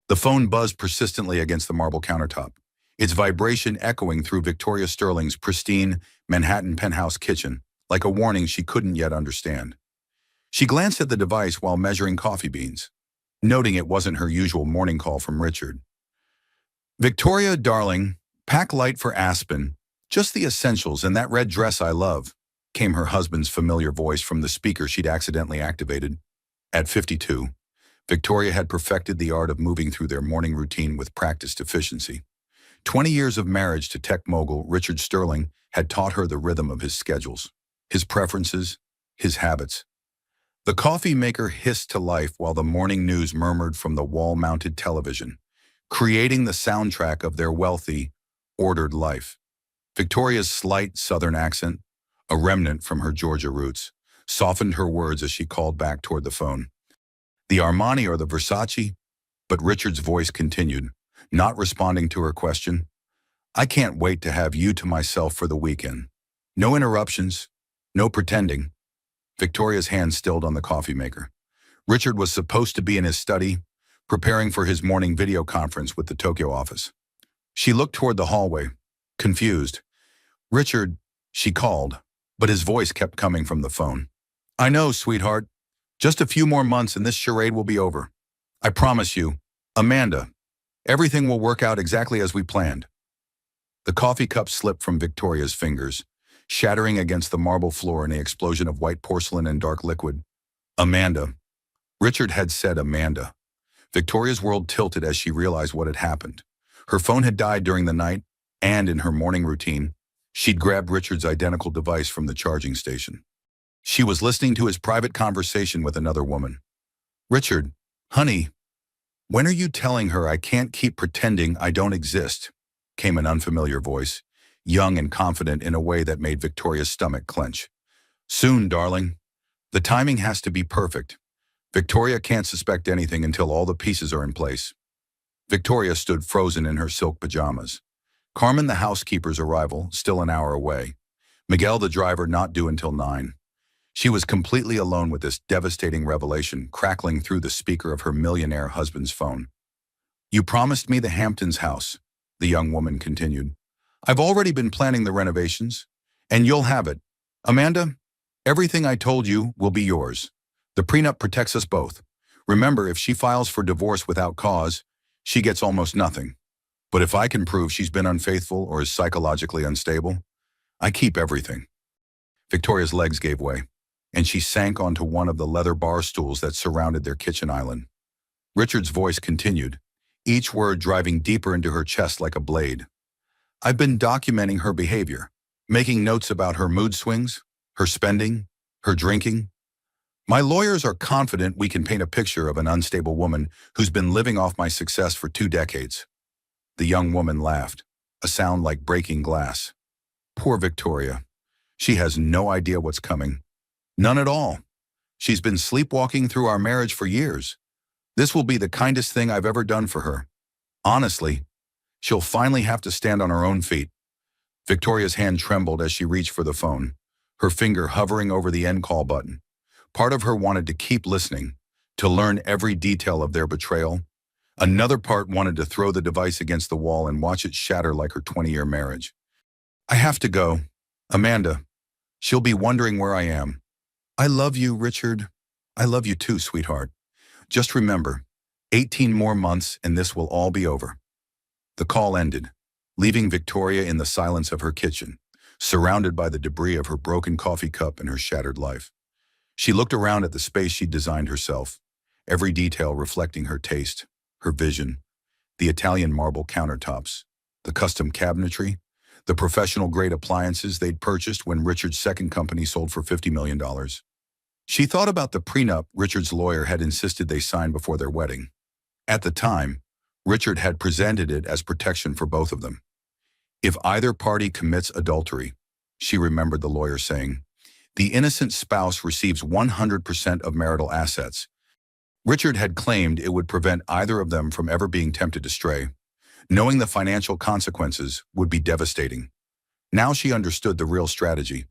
The phone buzzed persistently against the marble countertop, its vibration echoing through Victoria Sterling's pristine Manhattan penthouse kitchen, like a warning she couldn't yet understand. She glanced at the device while measuring coffee beans, noting it wasn't her usual morning call from Richard. "Victoria, darling, pack light for Aspen. Just the essentials and that red dress I love," came her husband's familiar voice from the speaker she'd accidentally activated. At 52, Victoria had perfected the art of moving through their morning routine with practiced efficiency. 20 years of marriage to tech mogul Richard Sterling had taught her the rhythm of his schedules, his preferences, his habits. The coffee maker hissed to life while the morning news murmured from the wall-mounted television, creating the soundtrack of their wealthy, ordered life. Victoria's slight southern accent, a remnant from her Georgia roots, softened her words as she called back toward the phone. "The Armani or the Versace?" But Richard's voice continued, not responding to her question. "I can't wait to have you to myself for the weekend. No interruptions, no pretending." Victoria's hand stilled on the coffee maker. Richard was supposed to be in his study, preparing for his morning video conference with the Tokyo office. She looked toward the hallway, confused. "Richard," she called, but his voice kept coming from the phone. "I know, sweetheart. Just a few more months and this charade will be over. I promise you, Amanda, everything will work out exactly as we planned." The coffee cup slipped from Victoria's fingers, shattering against the marble floor in an explosion of white porcelain and dark liquid. Amanda. Richard had said Amanda. Victoria's world tilted as she realized what had happened. Her phone had died during the night, and in her morning routine, she'd grabbed Richard's identical device from the charging station. She was listening to his private conversation with another woman. "Richard, honey, when are you telling her I can't keep pretending I don't exist?" came an unfamiliar voice, young and confident in a way that made Victoria's stomach clench. "Soon, darling. The timing has to be perfect. Victoria can't suspect anything until all the pieces are in place." Victoria stood frozen in her silk pajamas. Carmen, the housekeeper's arrival, still an hour away. Miguel, the driver, not due until 9. She was completely alone with this devastating revelation crackling through the speaker of her millionaire husband's phone. "You promised me the Hamptons house," the young woman continued. "I've already been planning the renovations, and you'll have it. Amanda, everything I told you will be yours. The prenup protects us both. Remember, if she files for divorce without cause, she gets almost nothing. But if I can prove she's been unfaithful or is psychologically unstable, I keep everything." Victoria's legs gave way, and she sank onto one of the leather bar stools that surrounded their kitchen island. Richard's voice continued, each word driving deeper into her chest like a blade. "I've been documenting her behavior, making notes about her mood swings, her spending, her drinking. My lawyers are confident we can paint a picture of an unstable woman who's been living off my success for 2 decades. The young woman laughed, a sound like breaking glass. "Poor Victoria. She has no idea what's coming. None at all. She's been sleepwalking through our marriage for years. This will be the kindest thing I've ever done for her. Honestly, she'll finally have to stand on her own feet." Victoria's hand trembled as she reached for the phone, her finger hovering over the end call button. Part of her wanted to keep listening, to learn every detail of their betrayal. Another part wanted to throw the device against the wall and watch it shatter like her 20-year marriage. "I have to go. Amanda, she'll be wondering where I am. I love you, Richard. I love you too, sweetheart. Just remember, 18 more months and this will all be over." The call ended, leaving Victoria in the silence of her kitchen, surrounded by the debris of her broken coffee cup and her shattered life. She looked around at the space she'd designed herself, every detail reflecting her taste, her vision, the Italian marble countertops, the custom cabinetry, the professional-grade appliances they'd purchased when Richard's second company sold for $50 million. She thought about the prenup Richard's lawyer had insisted they sign before their wedding. At the time, Richard had presented it as protection for both of them. If either party commits adultery, she remembered the lawyer saying, the innocent spouse receives 100% of marital assets. Richard had claimed it would prevent either of them from ever being tempted to stray. Knowing the financial consequences would be devastating. Now she understood the real strategy.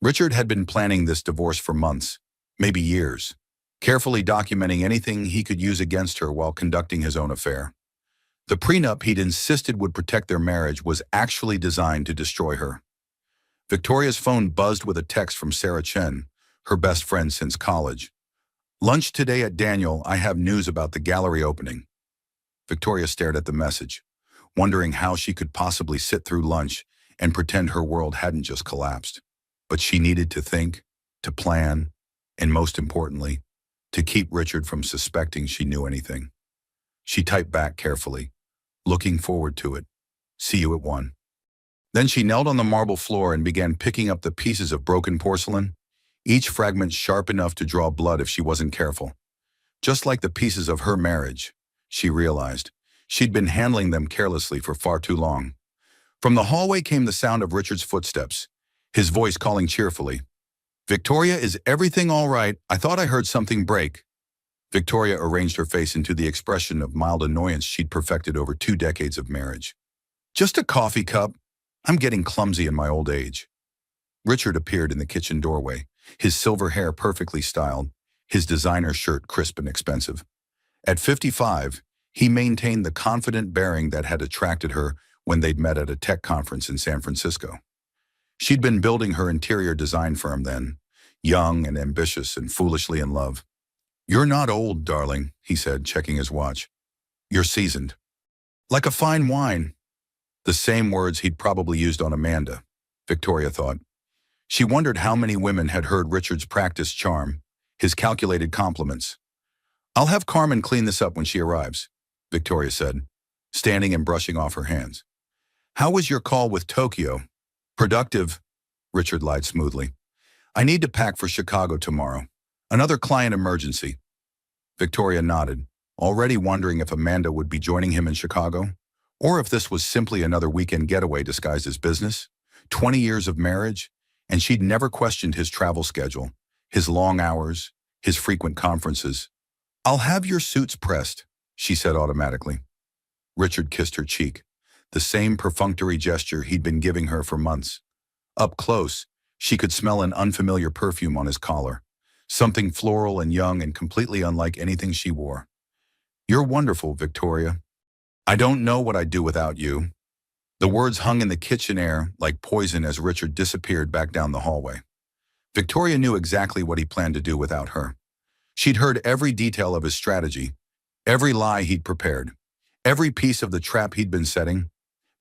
Richard had been planning this divorce for months, maybe years, carefully documenting anything he could use against her while conducting his own affair. The prenup he'd insisted would protect their marriage was actually designed to destroy her. Victoria's phone buzzed with a text from Sarah Chen, her best friend since college. "Lunch today at Daniel, I have news about the gallery opening." Victoria stared at the message, wondering how she could possibly sit through lunch and pretend her world hadn't just collapsed. But she needed to think, to plan, and most importantly, to keep Richard from suspecting she knew anything. She typed back carefully, "Looking forward to it. See you at 1." Then she knelt on the marble floor and began picking up the pieces of broken porcelain, each fragment sharp enough to draw blood if she wasn't careful. Just like the pieces of her marriage, she realized. She'd been handling them carelessly for far too long. From the hallway came the sound of Richard's footsteps, his voice calling cheerfully, "Victoria, is everything all right? I thought I heard something break." Victoria arranged her face into the expression of mild annoyance she'd perfected over 2 decades of marriage. "Just a coffee cup. I'm getting clumsy in my old age." Richard appeared in the kitchen doorway, his silver hair perfectly styled, his designer shirt crisp and expensive. At 55, he maintained the confident bearing that had attracted her when they'd met at a tech conference in San Francisco. She'd been building her interior design firm then, young and ambitious and foolishly in love. "You're not old, darling," he said, checking his watch. "You're seasoned. Like a fine wine." The same words he'd probably used on Amanda, Victoria thought. She wondered how many women had heard Richard's practiced charm, his calculated compliments. "I'll have Carmen clean this up when she arrives," Victoria said, standing and brushing off her hands. "How was your call with Tokyo?" "Productive," Richard lied smoothly. "I need to pack for Chicago tomorrow. Another client emergency." Victoria nodded, already wondering if Amanda would be joining him in Chicago, or if this was simply another weekend getaway disguised as business. 20 years of marriage, and she'd never questioned his travel schedule, his long hours, his frequent conferences. "I'll have your suits pressed," she said automatically. Richard kissed her cheek, the same perfunctory gesture he'd been giving her for months. Up close, she could smell an unfamiliar perfume on his collar, something floral and young and completely unlike anything she wore. "You're wonderful, Victoria. I don't know what I'd do without you." The words hung in the kitchen air like poison as Richard disappeared back down the hallway. Victoria knew exactly what he planned to do without her. She'd heard every detail of his strategy, every lie he'd prepared, every piece of the trap he'd been setting.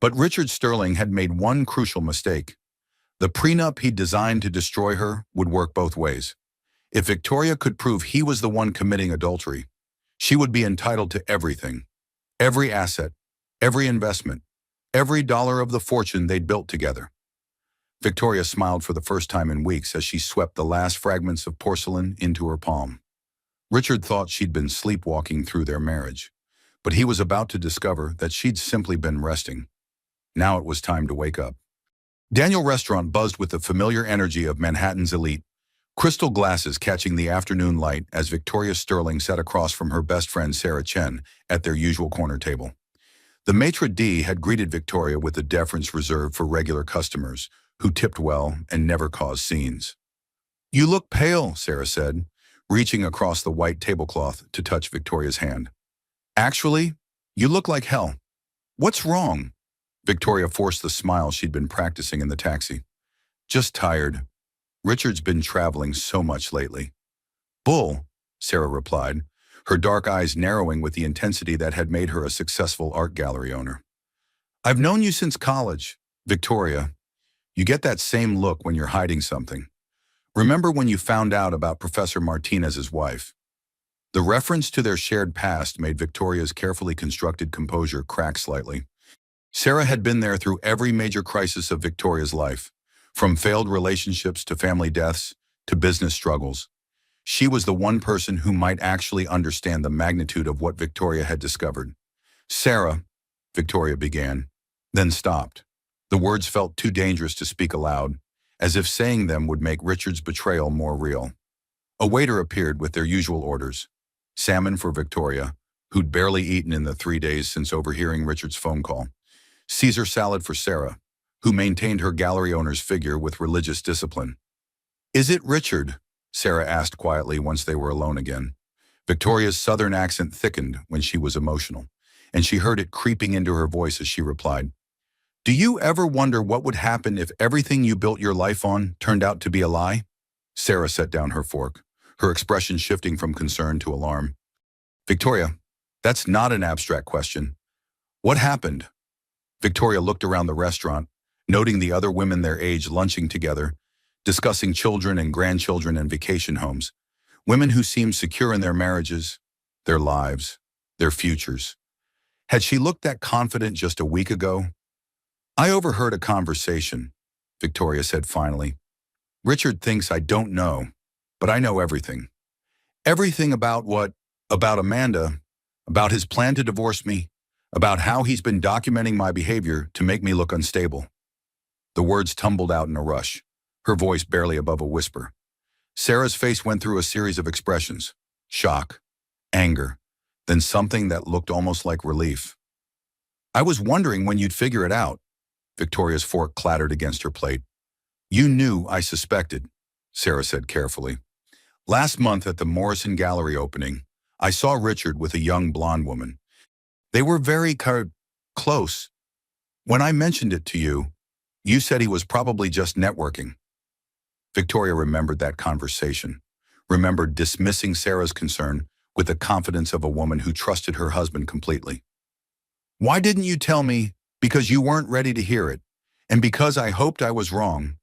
But Richard Sterling had made one crucial mistake. The prenup he'd designed to destroy her would work both ways. If Victoria could prove he was the one committing adultery, she would be entitled to everything. Every asset, every investment, every dollar of the fortune they'd built together. Victoria smiled for the first time in weeks as she swept the last fragments of porcelain into her palm. Richard thought she'd been sleepwalking through their marriage, but he was about to discover that she'd simply been resting. Now it was time to wake up. Daniel Restaurant buzzed with the familiar energy of Manhattan's elite, crystal glasses catching the afternoon light as Victoria Sterling sat across from her best friend Sarah Chen at their usual corner table. The maitre d' had greeted Victoria with the deference reserved for regular customers, who tipped well and never caused scenes. "You look pale," Sarah said, reaching across the white tablecloth to touch Victoria's hand. "Actually, you look like hell. What's wrong?" Victoria forced the smile she'd been practicing in the taxi. "Just tired. Richard's been traveling so much lately." "Bull," Sarah replied, her dark eyes narrowing with the intensity that had made her a successful art gallery owner. "I've known you since college, Victoria. You get that same look when you're hiding something. Remember when you found out about Professor Martinez's wife?" The reference to their shared past made Victoria's carefully constructed composure crack slightly. Sarah had been there through every major crisis of Victoria's life, from failed relationships to family deaths to business struggles. She was the one person who might actually understand the magnitude of what Victoria had discovered. "Sarah," Victoria began, then stopped. The words felt too dangerous to speak aloud, as if saying them would make Richard's betrayal more real. A waiter appeared with their usual orders. Salmon for Victoria, who'd barely eaten in the 3 days since overhearing Richard's phone call. Caesar salad for Sarah, who maintained her gallery owner's figure with religious discipline. "Is it Richard?" Sarah asked quietly once they were alone again. Victoria's southern accent thickened when she was emotional, and she heard it creeping into her voice as she replied, "Do you ever wonder what would happen if everything you built your life on turned out to be a lie?" Sarah set down her fork, her expression shifting from concern to alarm. "Victoria, that's not an abstract question. What happened?" Victoria looked around the restaurant, noting the other women their age lunching together, discussing children and grandchildren and vacation homes, women who seemed secure in their marriages, their lives, their futures. Had she looked that confident just a week ago? "I overheard a conversation," Victoria said finally. "Richard thinks I don't know, but I know everything. Everything about what? About Amanda, about his plan to divorce me, about how he's been documenting my behavior to make me look unstable." The words tumbled out in a rush, her voice barely above a whisper. Sarah's face went through a series of expressions: shock, anger, then something that looked almost like relief. "I was wondering when you'd figure it out." Victoria's fork clattered against her plate. "You knew I suspected," Sarah said carefully. "Last month at the Morrison Gallery opening, I saw Richard with a young blonde woman. They were very close. When I mentioned it to you, you said he was probably just networking." Victoria remembered that conversation, remembered dismissing Sarah's concern with the confidence of a woman who trusted her husband completely. "Why didn't you tell me?" "Because you weren't ready to hear it, and because I hoped I was wrong."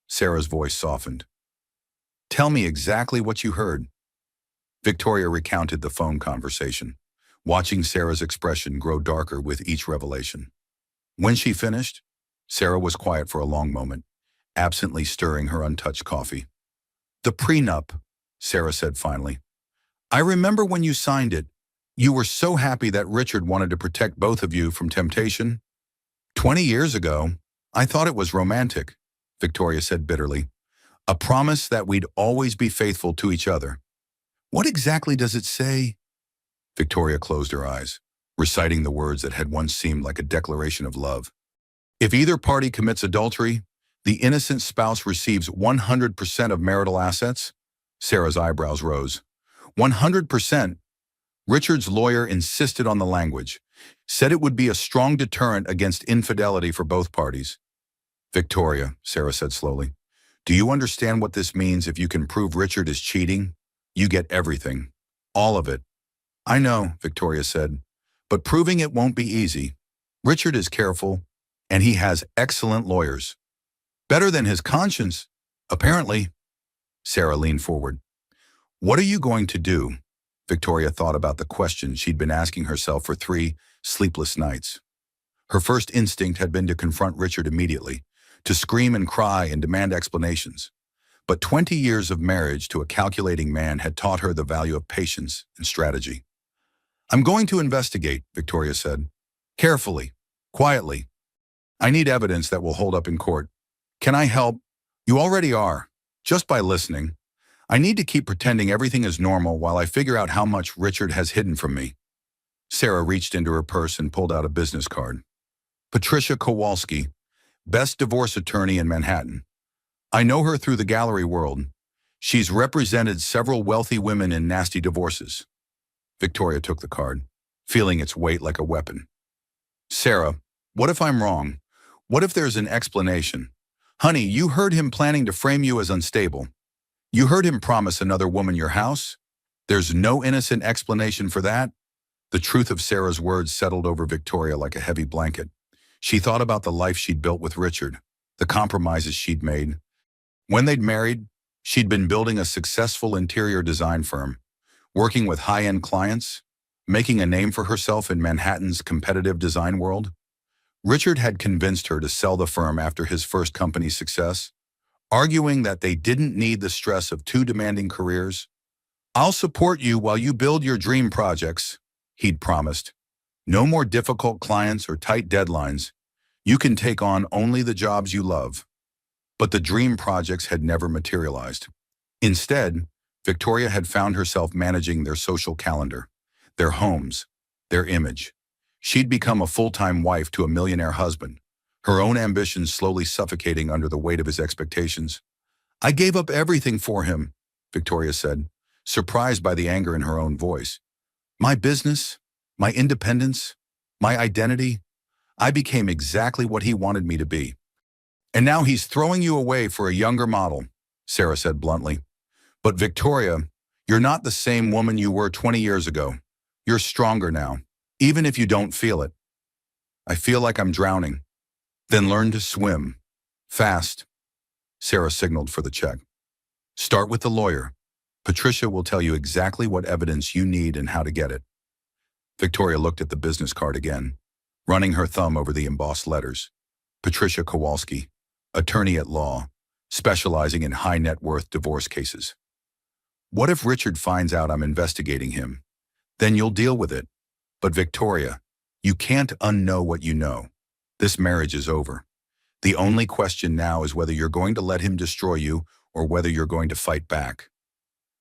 Sarah's voice softened. "Tell me exactly what you heard." Victoria recounted the phone conversation, watching Sarah's expression grow darker with each revelation. When she finished, Sarah was quiet for a long moment, absently stirring her untouched coffee. "The prenup," Sarah said finally. "I remember when you signed it, you were so happy that Richard wanted to protect both of you from temptation. 20 years ago, I thought it was romantic," Victoria said bitterly. "A promise that we'd always be faithful to each other." "What exactly does it say?" Victoria closed her eyes, reciting the words that had once seemed like a declaration of love. "If either party commits adultery, the innocent spouse receives 100% of marital assets." Sarah's eyebrows rose. 100%? Richard's lawyer insisted on the language, said it would be a strong deterrent against infidelity for both parties. "Victoria," Sarah said slowly, "do you understand what this means if you can prove Richard is cheating? You get everything. All of it." "I know," Victoria said, "but proving it won't be easy. Richard is careful, and he has excellent lawyers. Better than his conscience, apparently." Sarah leaned forward. "What are you going to do?" Victoria thought about the question she'd been asking herself for 3 sleepless nights. Her first instinct had been to confront Richard immediately, to scream and cry and demand explanations. But 20 years of marriage to a calculating man had taught her the value of patience and strategy. "I'm going to investigate," Victoria said. "Carefully, quietly. I need evidence that will hold up in court. Can I help?" "You already are, just by listening. I need to keep pretending everything is normal while I figure out how much Richard has hidden from me." Sarah reached into her purse and pulled out a business card. "Patricia Kowalski, best divorce attorney in Manhattan. I know her through the gallery world. She's represented several wealthy women in nasty divorces." Victoria took the card, feeling its weight like a weapon. "Sarah, what if I'm wrong? What if there's an explanation? Honey, you heard him planning to frame you as unstable. You heard him promise another woman your house? There's no innocent explanation for that?" The truth of Sarah's words settled over Victoria like a heavy blanket. She thought about the life she'd built with Richard, the compromises she'd made. When they'd married, she'd been building a successful interior design firm, working with high-end clients, making a name for herself in Manhattan's competitive design world. Richard had convinced her to sell the firm after his first company's success, arguing that they didn't need the stress of 2 demanding careers. "I'll support you while you build your dream projects," he'd promised. "No more difficult clients or tight deadlines. You can take on only the jobs you love." But the dream projects had never materialized. Instead, Victoria had found herself managing their social calendar, their homes, their image. She'd become a full-time wife to a millionaire husband, her own ambitions slowly suffocating under the weight of his expectations. "I gave up everything for him," Victoria said, surprised by the anger in her own voice. My business? My independence? My identity? I became exactly what he wanted me to be. And now he's throwing you away for a younger model, Sarah said bluntly. But Victoria, you're not the same woman you were 20 years ago. You're stronger now, even if you don't feel it. I feel like I'm drowning. Then learn to swim. Fast. Sarah signaled for the check. Start with the lawyer. Patricia will tell you exactly what evidence you need and how to get it. Victoria looked at the business card again, running her thumb over the embossed letters. Patricia Kowalski, attorney at law, specializing in high net worth divorce cases. What if Richard finds out I'm investigating him? Then you'll deal with it. But Victoria, you can't unknow what you know. This marriage is over. The only question now is whether you're going to let him destroy you or whether you're going to fight back.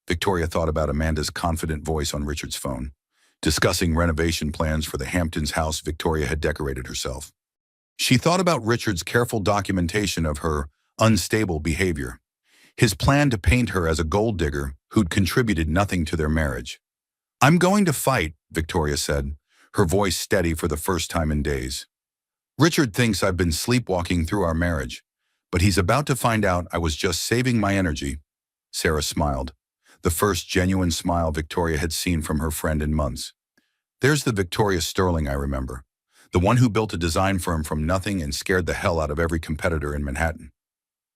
Victoria thought about Amanda's confident voice on Richard's phone, discussing renovation plans for the Hamptons house Victoria had decorated herself. She thought about Richard's careful documentation of her unstable behavior, his plan to paint her as a gold digger who'd contributed nothing to their marriage. I'm going to fight, Victoria said, her voice steady for the first time in days. Richard thinks I've been sleepwalking through our marriage, but he's about to find out I was just saving my energy. Sarah smiled, the first genuine smile Victoria had seen from her friend in months. There's the Victoria Sterling I remember, the one who built a design firm from nothing and scared the hell out of every competitor in Manhattan.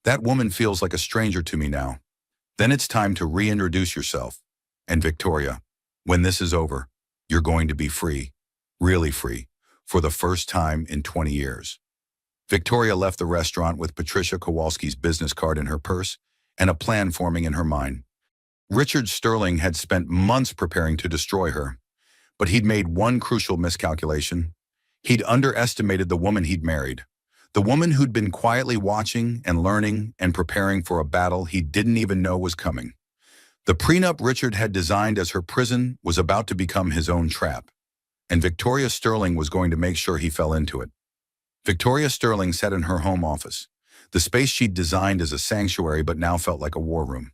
That woman feels like a stranger to me now. Then it's time to reintroduce yourself. And Victoria, when this is over, you're going to be free, really free, for the first time in 20 years. Victoria left the restaurant with Patricia Kowalski's business card in her purse and a plan forming in her mind. Richard Sterling had spent months preparing to destroy her, but he'd made one crucial miscalculation. He'd underestimated the woman he'd married, the woman who'd been quietly watching and learning and preparing for a battle he didn't even know was coming. The prenup Richard had designed as her prison was about to become his own trap, and Victoria Sterling was going to make sure he fell into it. Victoria Sterling sat in her home office, the space she'd designed as a sanctuary but now felt like a war room.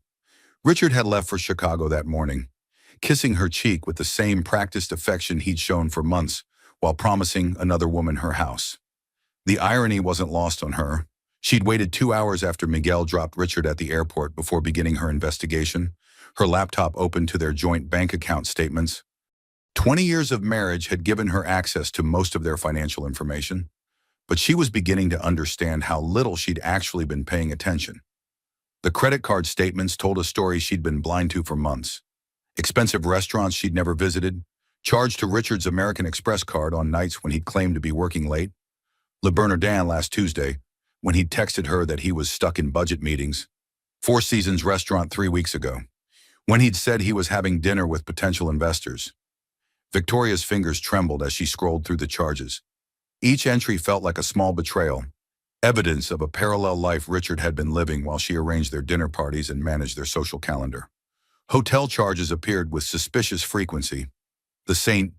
Richard had left for Chicago that morning, kissing her cheek with the same practiced affection he'd shown for months while promising another woman her house. The irony wasn't lost on her. She'd waited 2 hours after Miguel dropped Richard at the airport before beginning her investigation, her laptop open to their joint bank account statements. 20 years of marriage had given her access to most of their financial information, but she was beginning to understand how little she'd actually been paying attention. The credit card statements told a story she'd been blind to for months. Expensive restaurants she'd never visited, charged to Richard's American Express card on nights when he'd claimed to be working late. Le Bernardin last Tuesday, when he'd texted her that he was stuck in budget meetings. Four Seasons restaurant 3 weeks ago, when he'd said he was having dinner with potential investors. Victoria's fingers trembled as she scrolled through the charges. Each entry felt like a small betrayal, evidence of a parallel life Richard had been living while she arranged their dinner parties and managed their social calendar. Hotel charges appeared with suspicious frequency. The St.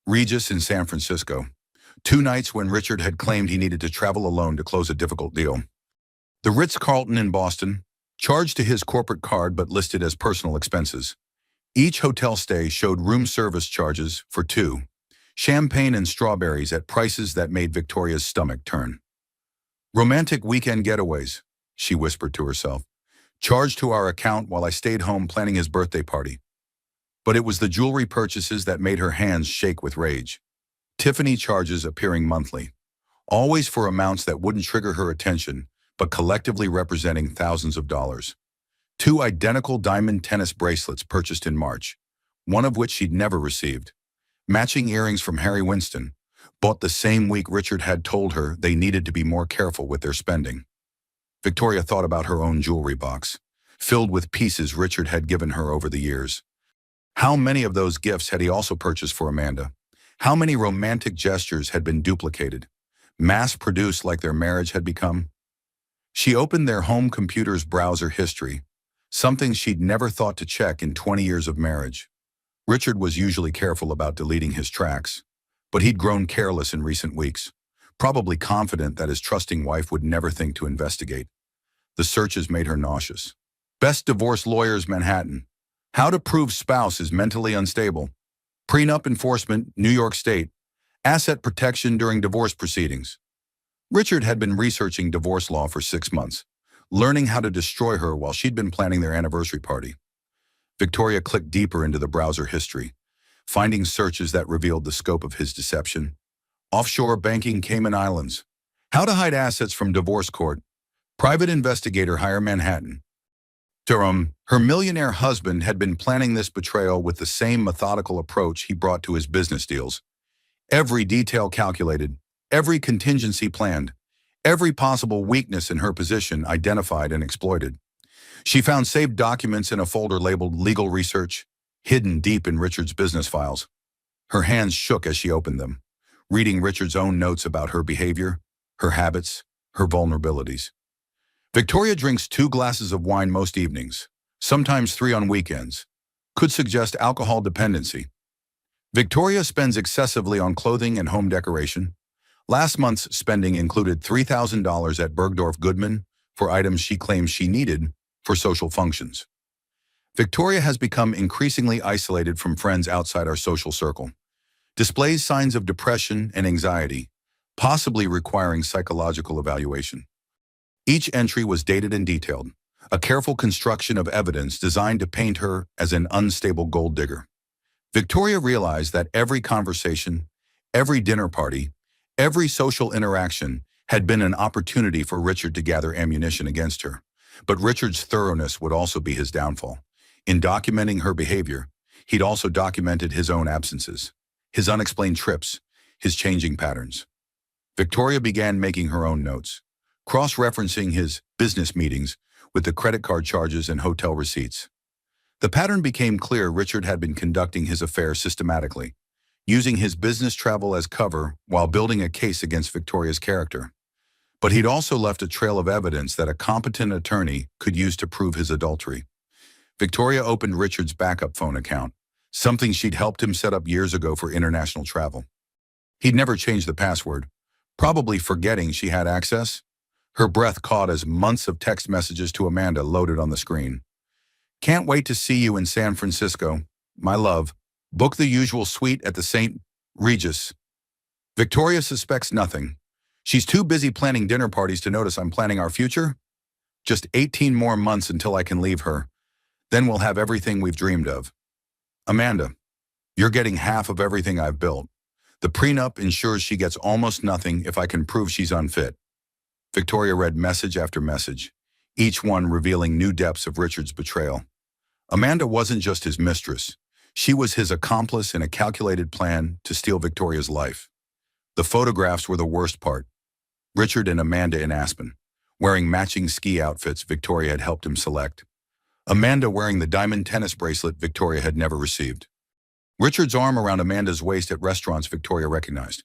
Regis in San Francisco, 2 nights when Richard had claimed he needed to travel alone to close a difficult deal. The Ritz-Carlton in Boston, charged to his corporate card but listed as personal expenses. Each hotel stay showed room service charges for 2, champagne and strawberries at prices that made Victoria's stomach turn. Romantic weekend getaways, she whispered to herself, charged to our account while I stayed home planning his birthday party. But it was the jewelry purchases that made her hands shake with rage. Tiffany charges appearing monthly, always for amounts that wouldn't trigger her attention, but collectively representing thousands of dollars. 2 identical diamond tennis bracelets purchased in March, one of which she'd never received. Matching earrings from Harry Winston, bought the same week Richard had told her they needed to be more careful with their spending. Victoria thought about her own jewelry box, filled with pieces Richard had given her over the years. How many of those gifts had he also purchased for Amanda? How many romantic gestures had been duplicated, mass-produced like their marriage had become? She opened their home computer's browser history, something she'd never thought to check in 20 years of marriage. Richard was usually careful about deleting his tracks, but he'd grown careless in recent weeks, probably confident that his trusting wife would never think to investigate. The searches made her nauseous. Best Divorce Lawyers Manhattan. How to Prove Spouse is Mentally Unstable. Prenup Enforcement, New York State. Asset Protection During Divorce Proceedings. Richard had been researching divorce law for 6 months, learning how to destroy her while she'd been planning their anniversary party. Victoria clicked deeper into the browser history, finding searches that revealed the scope of his deception. Offshore banking, Cayman Islands. How to hide assets from divorce court. Private investigator hire Manhattan. Durham, her millionaire husband had been planning this betrayal with the same methodical approach he brought to his business deals. Every detail calculated, every contingency planned, every possible weakness in her position identified and exploited. She found saved documents in a folder labeled Legal Research, hidden deep in Richard's business files. Her hands shook as she opened them, reading Richard's own notes about her behavior, her habits, her vulnerabilities. Victoria drinks 2 glasses of wine most evenings, sometimes 3 on weekends. Could suggest alcohol dependency. Victoria spends excessively on clothing and home decoration. Last month's spending included $3,000 at Bergdorf Goodman for items she claims she needed for social functions. Victoria has become increasingly isolated from friends outside our social circle. Displays signs of depression and anxiety, possibly requiring psychological evaluation. Each entry was dated and detailed, a careful construction of evidence designed to paint her as an unstable gold digger. Victoria realized that every conversation, every dinner party, every social interaction had been an opportunity for Richard to gather ammunition against her. But Richard's thoroughness would also be his downfall. In documenting her behavior, he'd also documented his own absences, his unexplained trips, his changing patterns. Victoria began making her own notes, cross-referencing his business meetings with the credit card charges and hotel receipts. The pattern became clear. Richard had been conducting his affair systematically, using his business travel as cover while building a case against Victoria's character. But he'd also left a trail of evidence that a competent attorney could use to prove his adultery. Victoria opened Richard's backup phone account, something she'd helped him set up years ago for international travel. He'd never changed the password, probably forgetting she had access. Her breath caught as months of text messages to Amanda loaded on the screen. Can't wait to see you in San Francisco. My love. Book the usual suite at the St. Regis. Victoria suspects nothing. She's too busy planning dinner parties to notice I'm planning our future. Just 18 more months until I can leave her. Then we'll have everything we've dreamed of. Amanda, you're getting half of everything I've built. The prenup ensures she gets almost nothing if I can prove she's unfit. Victoria read message after message, each one revealing new depths of Richard's betrayal. Amanda wasn't just his mistress. She was his accomplice in a calculated plan to steal Victoria's life. The photographs were the worst part. Richard and Amanda in Aspen, wearing matching ski outfits Victoria had helped him select. Amanda wearing the diamond tennis bracelet Victoria had never received. Richard's arm around Amanda's waist at restaurants Victoria recognized,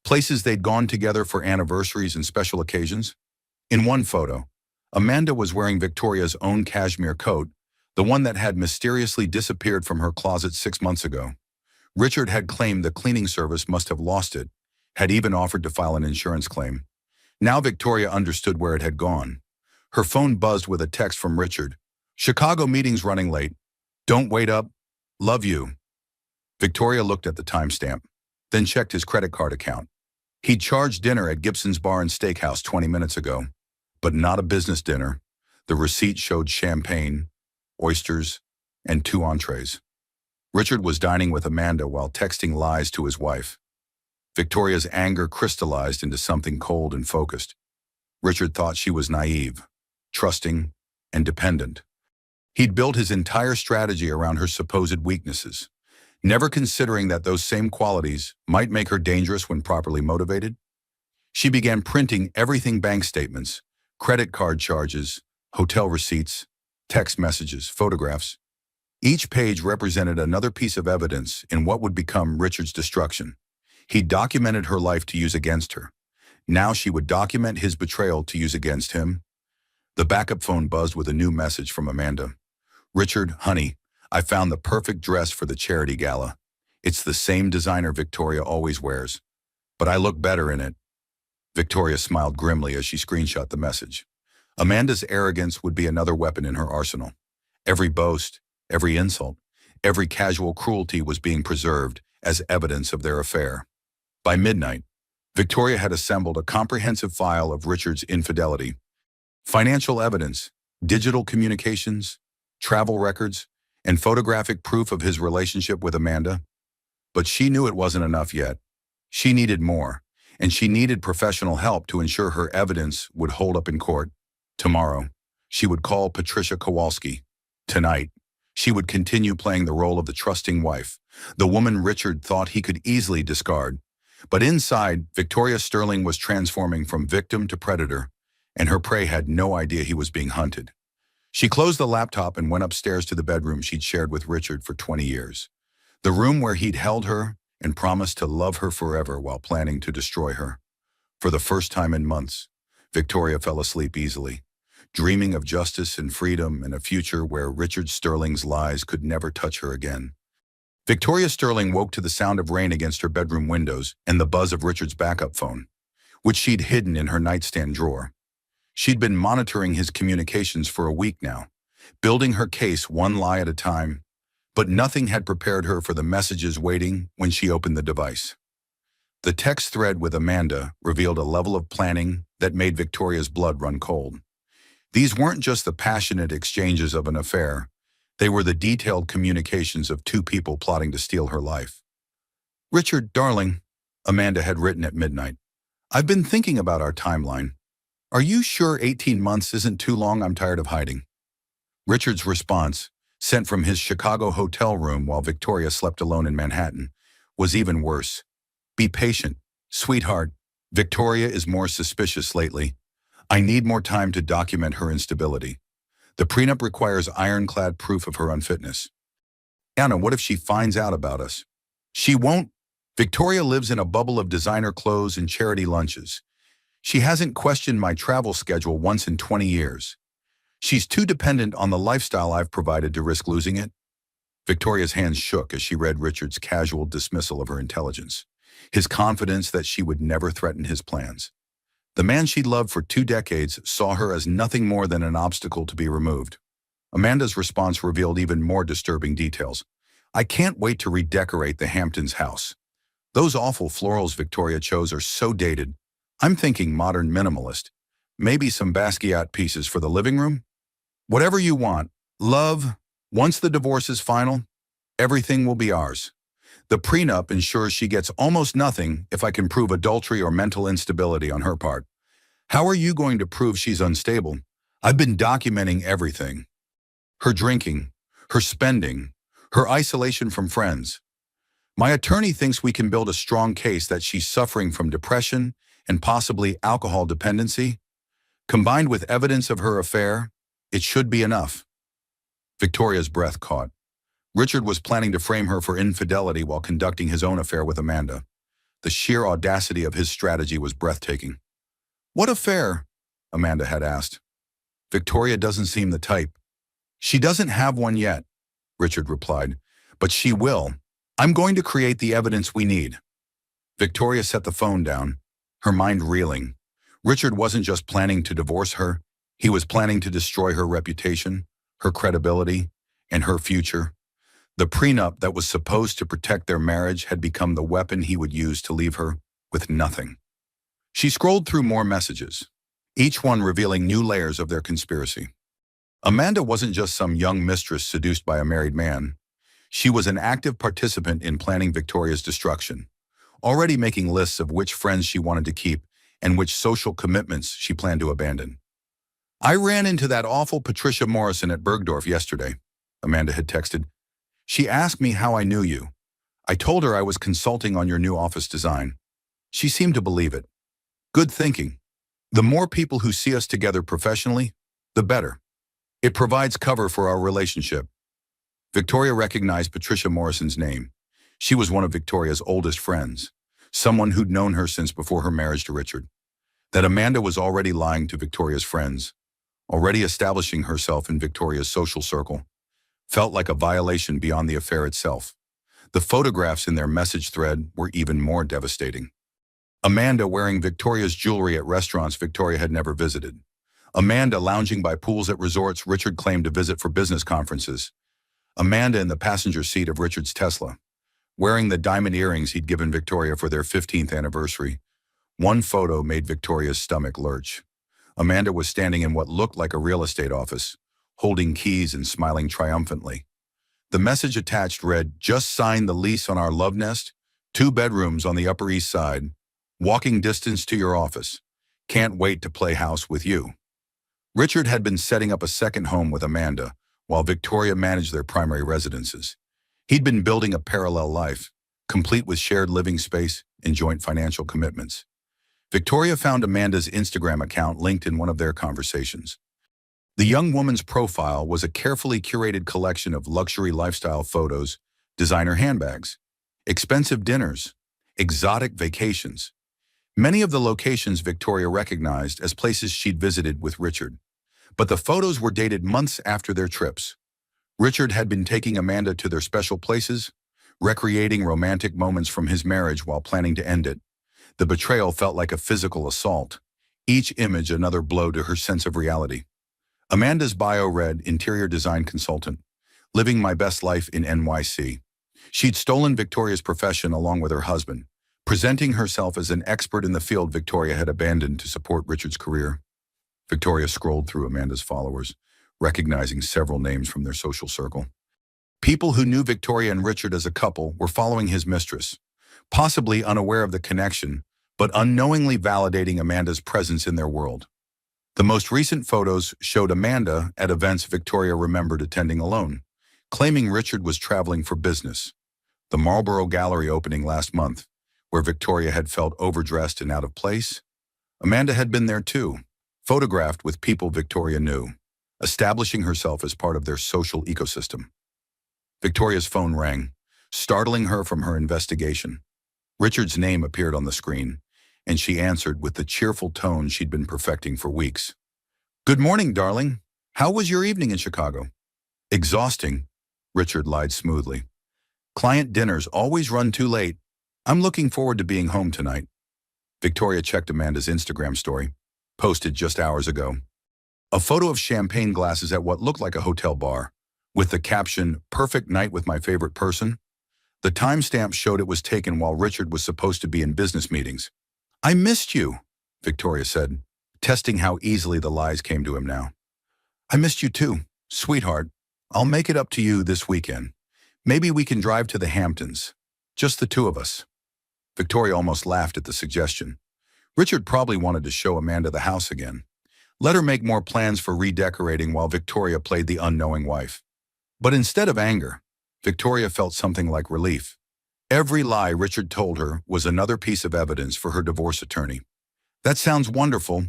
places they'd gone together for anniversaries and special occasions. In one photo, Amanda was wearing Victoria's own cashmere coat, the one that had mysteriously disappeared from her closet 6 months ago. Richard had claimed the cleaning service must have lost it, had even offered to file an insurance claim. Now Victoria understood where it had gone. Her phone buzzed with a text from Richard. Chicago meeting's running late. Don't wait up. Love you. Victoria looked at the timestamp, then checked his credit card account. He'd charged dinner at Gibson's Bar and Steakhouse 20 minutes ago, but not a business dinner. The receipt showed champagne, oysters, and 2 entrees. Richard was dining with Amanda while texting lies to his wife. Victoria's anger crystallized into something cold and focused. Richard thought she was naive, trusting, and dependent. He'd built his entire strategy around her supposed weaknesses, never considering that those same qualities might make her dangerous when properly motivated. She began printing everything: bank statements, credit card charges, hotel receipts, text messages, photographs. Each page represented another piece of evidence in what would become Richard's destruction. He documented her life to use against her. Now she would document his betrayal to use against him. The backup phone buzzed with a new message from Amanda. Richard, honey, I found the perfect dress for the charity gala. It's the same designer Victoria always wears, but I look better in it. Victoria smiled grimly as she screenshot the message. Amanda's arrogance would be another weapon in her arsenal. Every boast, every insult, every casual cruelty was being preserved as evidence of their affair. By midnight, Victoria had assembled a comprehensive file of Richard's infidelity, financial evidence, digital communications, travel records, and photographic proof of his relationship with Amanda. But she knew it wasn't enough yet. She needed more, and she needed professional help to ensure her evidence would hold up in court. Tomorrow, she would call Patricia Kowalski. Tonight, she would continue playing the role of the trusting wife, the woman Richard thought he could easily discard. But inside, Victoria Sterling was transforming from victim to predator, and her prey had no idea he was being hunted. She closed the laptop and went upstairs to the bedroom she'd shared with Richard for 20 years. The room where he'd held her and promised to love her forever while planning to destroy her. For the first time in months, Victoria fell asleep easily, dreaming of justice and freedom and a future where Richard Sterling's lies could never touch her again. Victoria Sterling woke to the sound of rain against her bedroom windows and the buzz of Richard's backup phone, which she'd hidden in her nightstand drawer. She'd been monitoring his communications for a week now, building her case one lie at a time, but nothing had prepared her for the messages waiting when she opened the device. The text thread with Amanda revealed a level of planning that made Victoria's blood run cold. These weren't just the passionate exchanges of an affair. They were the detailed communications of two people plotting to steal her life. "Richard, darling," Amanda had written at midnight, "I've been thinking about our timeline. Are you sure 18 months isn't too long? I'm tired of hiding." Richard's response, sent from his Chicago hotel room while Victoria slept alone in Manhattan, was even worse. "Be patient, sweetheart. Victoria is more suspicious lately. I need more time to document her instability. The prenup requires ironclad proof of her unfitness. Anna, what if she finds out about us?" "She won't. Victoria lives in a bubble of designer clothes and charity lunches. She hasn't questioned my travel schedule once in 20 years. She's too dependent on the lifestyle I've provided to risk losing it." Victoria's hands shook as she read Richard's casual dismissal of her intelligence, his confidence that she would never threaten his plans. The man she'd loved for 2 decades saw her as nothing more than an obstacle to be removed. Amanda's response revealed even more disturbing details. "I can't wait to redecorate the Hamptons house. Those awful florals Victoria chose are so dated. I'm thinking modern minimalist. Maybe some Basquiat pieces for the living room? Whatever you want. Love, once the divorce is final, everything will be ours. The prenup ensures she gets almost nothing if I can prove adultery or mental instability on her part. How are you going to prove she's unstable? I've been documenting everything. Her drinking, her spending, her isolation from friends. My attorney thinks we can build a strong case that she's suffering from depression and possibly alcohol dependency. Combined with evidence of her affair, it should be enough." Victoria's breath caught. Richard was planning to frame her for infidelity while conducting his own affair with Amanda. The sheer audacity of his strategy was breathtaking. "What affair?" Amanda had asked. "Victoria doesn't seem the type." "She doesn't have one yet," Richard replied, "but she will. I'm going to create the evidence we need." Victoria set the phone down, her mind reeling. Richard wasn't just planning to divorce her, he was planning to destroy her reputation, her credibility, and her future. The prenup that was supposed to protect their marriage had become the weapon he would use to leave her with nothing. She scrolled through more messages, each one revealing new layers of their conspiracy. Amanda wasn't just some young mistress seduced by a married man. She was an active participant in planning Victoria's destruction, already making lists of which friends she wanted to keep and which social commitments she planned to abandon. "I ran into that awful Patricia Morrison at Bergdorf yesterday," Amanda had texted. "She asked me how I knew you. I told her I was consulting on your new office design. She seemed to believe it. Good thinking. The more people who see us together professionally, the better. It provides cover for our relationship." Victoria recognized Patricia Morrison's name. She was one of Victoria's oldest friends, someone who'd known her since before her marriage to Richard. That Amanda was already lying to Victoria's friends, already establishing herself in Victoria's social circle, felt like a violation beyond the affair itself. The photographs in their message thread were even more devastating. Amanda wearing Victoria's jewelry at restaurants Victoria had never visited. Amanda lounging by pools at resorts Richard claimed to visit for business conferences. Amanda in the passenger seat of Richard's Tesla, wearing the diamond earrings he'd given Victoria for their 15th anniversary. One photo made Victoria's stomach lurch. Amanda was standing in what looked like a real estate office, holding keys and smiling triumphantly. The message attached read, "Just signed the lease on our love nest, 2 bedrooms on the Upper East Side, walking distance to your office. Can't wait to play house with you." Richard had been setting up a second home with Amanda, while Victoria managed their primary residences. He'd been building a parallel life, complete with shared living space and joint financial commitments. Victoria found Amanda's Instagram account linked in one of their conversations. The young woman's profile was a carefully curated collection of luxury lifestyle photos, designer handbags, expensive dinners, exotic vacations. Many of the locations Victoria recognized as places she'd visited with Richard. But the photos were dated months after their trips. Richard had been taking Amanda to their special places, recreating romantic moments from his marriage while planning to end it. The betrayal felt like a physical assault, each image another blow to her sense of reality. Amanda's bio read, "Interior design consultant, living my best life in NYC." She'd stolen Victoria's profession along with her husband, presenting herself as an expert in the field Victoria had abandoned to support Richard's career. Victoria scrolled through Amanda's followers, recognizing several names from their social circle. People who knew Victoria and Richard as a couple were following his mistress, possibly unaware of the connection, but unknowingly validating Amanda's presence in their world. The most recent photos showed Amanda at events Victoria remembered attending alone, claiming Richard was traveling for business. The Marlborough Gallery opening last month, where Victoria had felt overdressed and out of place, Amanda had been there too, photographed with people Victoria knew, establishing herself as part of their social ecosystem. Victoria's phone rang, startling her from her investigation. Richard's name appeared on the screen, and she answered with the cheerful tone she'd been perfecting for weeks. "Good morning, darling. How was your evening in Chicago?" "Exhausting," Richard lied smoothly. "Client dinners always run too late. I'm looking forward to being home tonight." Victoria checked Amanda's Instagram story, posted just hours ago. A photo of champagne glasses at what looked like a hotel bar, with the caption, "Perfect night with my favorite person." The timestamp showed it was taken while Richard was supposed to be in business meetings. "I missed you," Victoria said, testing how easily the lies came to him now. "I missed you too, sweetheart. I'll make it up to you this weekend. Maybe we can drive to the Hamptons. Just the two of us." Victoria almost laughed at the suggestion. Richard probably wanted to show Amanda the house again. Let her make more plans for redecorating while Victoria played the unknowing wife. But instead of anger, Victoria felt something like relief. Every lie Richard told her was another piece of evidence for her divorce attorney. "That sounds wonderful,"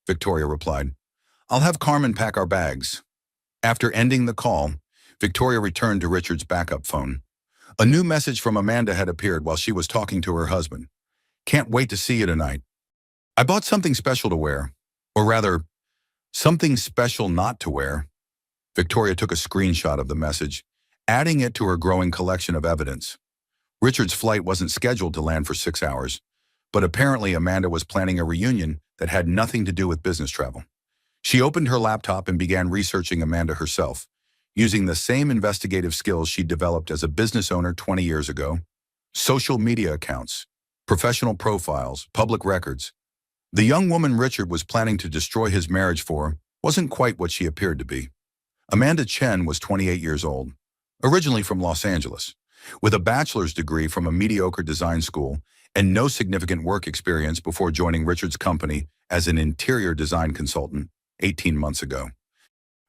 Victoria replied. "I'll have Carmen pack our bags." After ending the call, Victoria returned to Richard's backup phone. A new message from Amanda had appeared while she was talking to her husband. "Can't wait to see you tonight. I bought something special to wear. Or rather, something special not to wear." Victoria took a screenshot of the message, adding it to her growing collection of evidence. Richard's flight wasn't scheduled to land for 6 hours, but apparently Amanda was planning a reunion that had nothing to do with business travel. She opened her laptop and began researching Amanda herself, using the same investigative skills she'd developed as a business owner 20 years ago. Social media accounts, professional profiles, public records. The young woman Richard was planning to destroy his marriage for wasn't quite what she appeared to be. Amanda Chen was 28 years old, originally from Los Angeles, with a bachelor's degree from a mediocre design school and no significant work experience before joining Richard's company as an interior design consultant 18 months ago.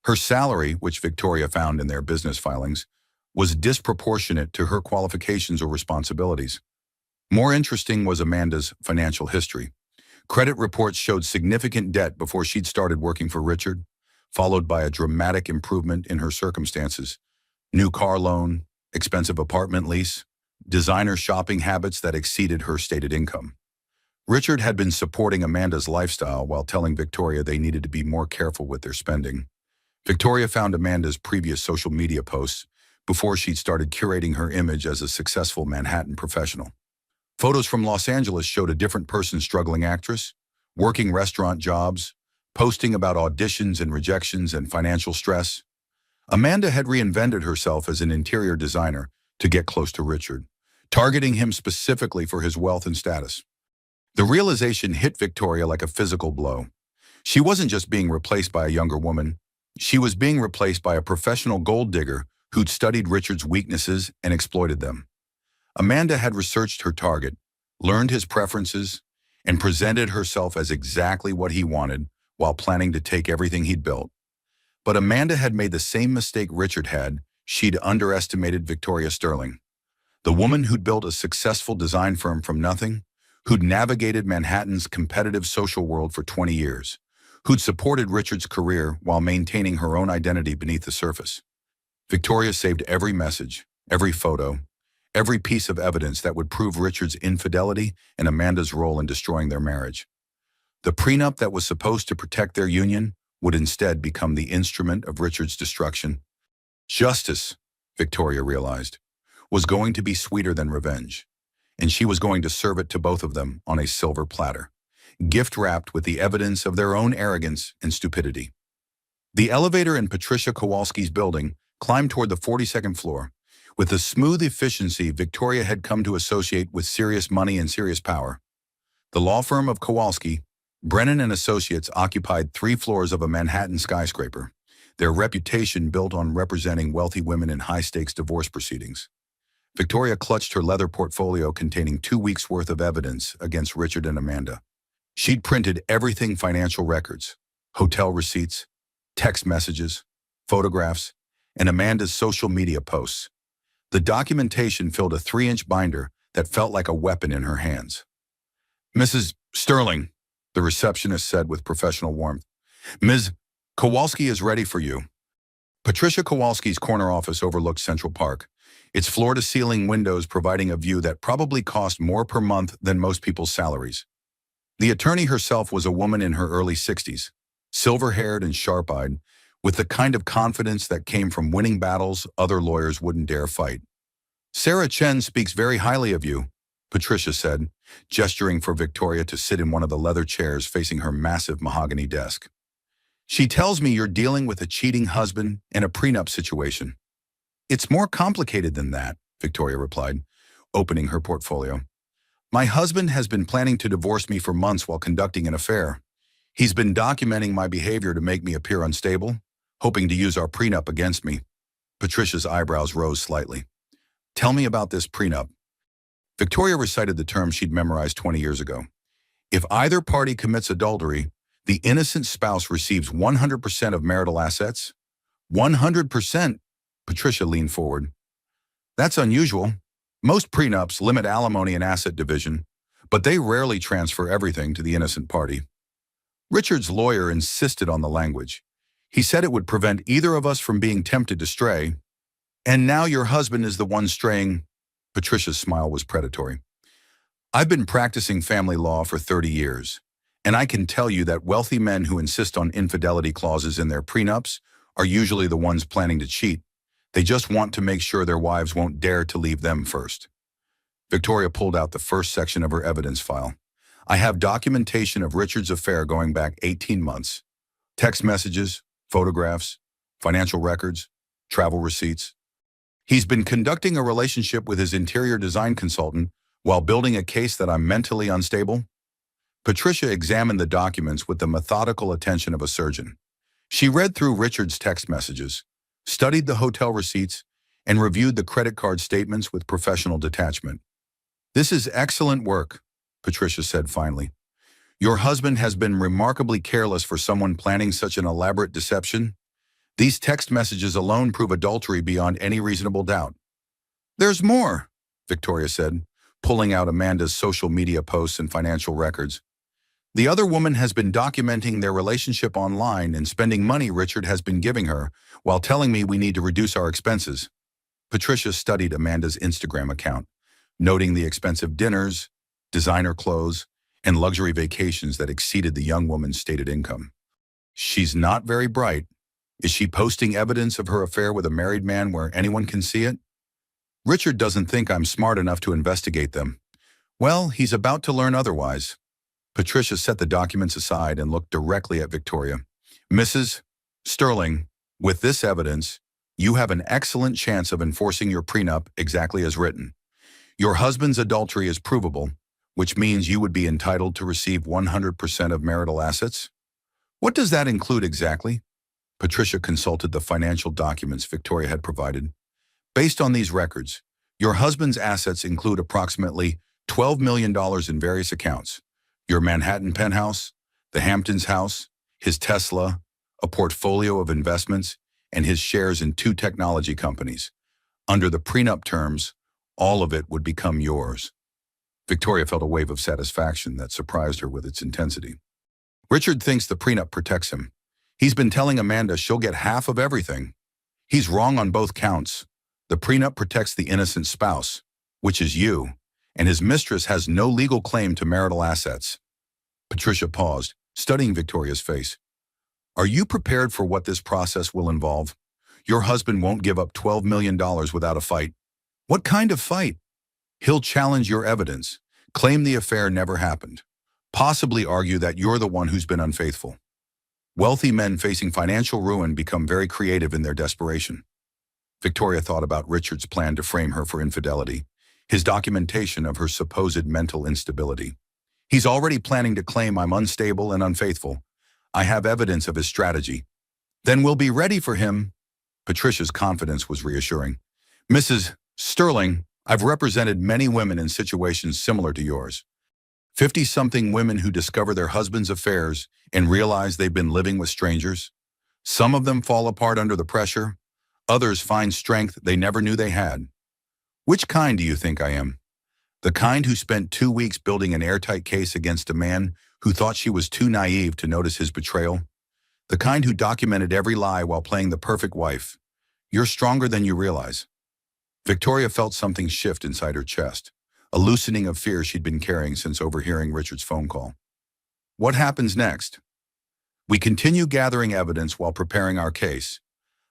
Her salary, which Victoria found in their business filings, was disproportionate to her qualifications or responsibilities. More interesting was Amanda's financial history. Credit reports showed significant debt before she'd started working for Richard, followed by a dramatic improvement in her circumstances. New car loan, expensive apartment lease, designer shopping habits that exceeded her stated income. Richard had been supporting Amanda's lifestyle while telling Victoria they needed to be more careful with their spending. Victoria found Amanda's previous social media posts before she'd started curating her image as a successful Manhattan professional. Photos from Los Angeles showed a different person: struggling actress, working restaurant jobs, posting about auditions and rejections and financial stress. Amanda had reinvented herself as an interior designer to get close to Richard, targeting him specifically for his wealth and status. The realization hit Victoria like a physical blow. She wasn't just being replaced by a younger woman. She was being replaced by a professional gold digger who'd studied Richard's weaknesses and exploited them. Amanda had researched her target, learned his preferences, and presented herself as exactly what he wanted while planning to take everything he'd built. But Amanda had made the same mistake Richard had. She'd underestimated Victoria Sterling, the woman who'd built a successful design firm from nothing, who'd navigated Manhattan's competitive social world for 20 years, who'd supported Richard's career while maintaining her own identity beneath the surface. Victoria saved every message, every photo, every piece of evidence that would prove Richard's infidelity and Amanda's role in destroying their marriage. The prenup that was supposed to protect their union would instead become the instrument of Richard's destruction. Justice, Victoria realized, was going to be sweeter than revenge, and she was going to serve it to both of them on a silver platter, gift-wrapped with the evidence of their own arrogance and stupidity. The elevator in Patricia Kowalski's building climbed toward the 42nd floor. With the smooth efficiency Victoria had come to associate with serious money and serious power. The law firm of Kowalski, Brennan and Associates, occupied 3 floors of a Manhattan skyscraper, their reputation built on representing wealthy women in high-stakes divorce proceedings. Victoria clutched her leather portfolio containing 2 weeks' worth of evidence against Richard and Amanda. She'd printed everything: financial records, hotel receipts, text messages, photographs, and Amanda's social media posts. The documentation filled a 3-inch binder that felt like a weapon in her hands. "Mrs. Sterling," the receptionist said with professional warmth, "Ms. Kowalski is ready for you." Patricia Kowalski's corner office overlooked Central Park, its floor-to-ceiling windows providing a view that probably cost more per month than most people's salaries. The attorney herself was a woman in her early 60s, silver-haired and sharp-eyed, with the kind of confidence that came from winning battles other lawyers wouldn't dare fight. "Sarah Chen speaks very highly of you," Patricia said, gesturing for Victoria to sit in one of the leather chairs facing her massive mahogany desk. "She tells me you're dealing with a cheating husband and a prenup situation." "It's more complicated than that," Victoria replied, opening her portfolio. "My husband has been planning to divorce me for months while conducting an affair. He's been documenting my behavior to make me appear unstable, hoping to use our prenup against me." Patricia's eyebrows rose slightly. "Tell me about this prenup." Victoria recited the term she'd memorized 20 years ago. If either party commits adultery, the innocent spouse receives 100% of marital assets. 100%? Patricia leaned forward. "That's unusual. Most prenups limit alimony and asset division, but they rarely transfer everything to the innocent party." Richard's lawyer insisted on the language. He said it would prevent either of us from being tempted to stray. "And now your husband is the one straying." Patricia's smile was predatory. "I've been practicing family law for 30 years, and I can tell you that wealthy men who insist on infidelity clauses in their prenups are usually the ones planning to cheat. They just want to make sure their wives won't dare to leave them first." Victoria pulled out the first section of her evidence file. "I have documentation of Richard's affair going back 18 months. Text messages, photographs, financial records, travel receipts. He's been conducting a relationship with his interior design consultant while building a case that I'm mentally unstable." Patricia examined the documents with the methodical attention of a surgeon. She read through Richard's text messages, studied the hotel receipts, and reviewed the credit card statements with professional detachment. "This is excellent work," Patricia said finally. "Your husband has been remarkably careless for someone planning such an elaborate deception. These text messages alone prove adultery beyond any reasonable doubt." "There's more," Victoria said, pulling out Amanda's social media posts and financial records. "The other woman has been documenting their relationship online and spending money Richard has been giving her while telling me we need to reduce our expenses." Patricia studied Amanda's Instagram account, noting the expensive dinners, designer clothes, and luxury vacations that exceeded the young woman's stated income. "She's not very bright. Is she posting evidence of her affair with a married man where anyone can see it? Richard doesn't think I'm smart enough to investigate them. Well, he's about to learn otherwise." Patricia set the documents aside and looked directly at Victoria. Mrs. Sterling, with this evidence, you have an excellent chance of enforcing your prenup exactly as written. Your husband's adultery is provable, which means you would be entitled to receive 100% of marital assets. What does that include exactly? Patricia consulted the financial documents Victoria had provided. Based on these records, your husband's assets include approximately $12 million in various accounts: your Manhattan penthouse, the Hamptons house, his Tesla, a portfolio of investments, and his shares in 2 technology companies. Under the prenup terms, all of it would become yours. Victoria felt a wave of satisfaction that surprised her with its intensity. Richard thinks the prenup protects him. He's been telling Amanda she'll get half of everything. He's wrong on both counts. The prenup protects the innocent spouse, which is you, and his mistress has no legal claim to marital assets. Patricia paused, studying Victoria's face. Are you prepared for what this process will involve? Your husband won't give up $12 million without a fight. What kind of fight? He'll challenge your evidence, claim the affair never happened, possibly argue that you're the one who's been unfaithful. Wealthy men facing financial ruin become very creative in their desperation. Victoria thought about Richard's plan to frame her for infidelity, his documentation of her supposed mental instability. He's already planning to claim I'm unstable and unfaithful. I have evidence of his strategy. Then we'll be ready for him. Patricia's confidence was reassuring. Mrs. Sterling, I've represented many women in situations similar to yours. 50-something women who discover their husband's affairs and realize they've been living with strangers. Some of them fall apart under the pressure. Others find strength they never knew they had. Which kind do you think I am? The kind who spent 2 weeks building an airtight case against a man who thought she was too naive to notice his betrayal? The kind who documented every lie while playing the perfect wife? You're stronger than you realize. Victoria felt something shift inside her chest, a loosening of fear she'd been carrying since overhearing Richard's phone call. What happens next? We continue gathering evidence while preparing our case.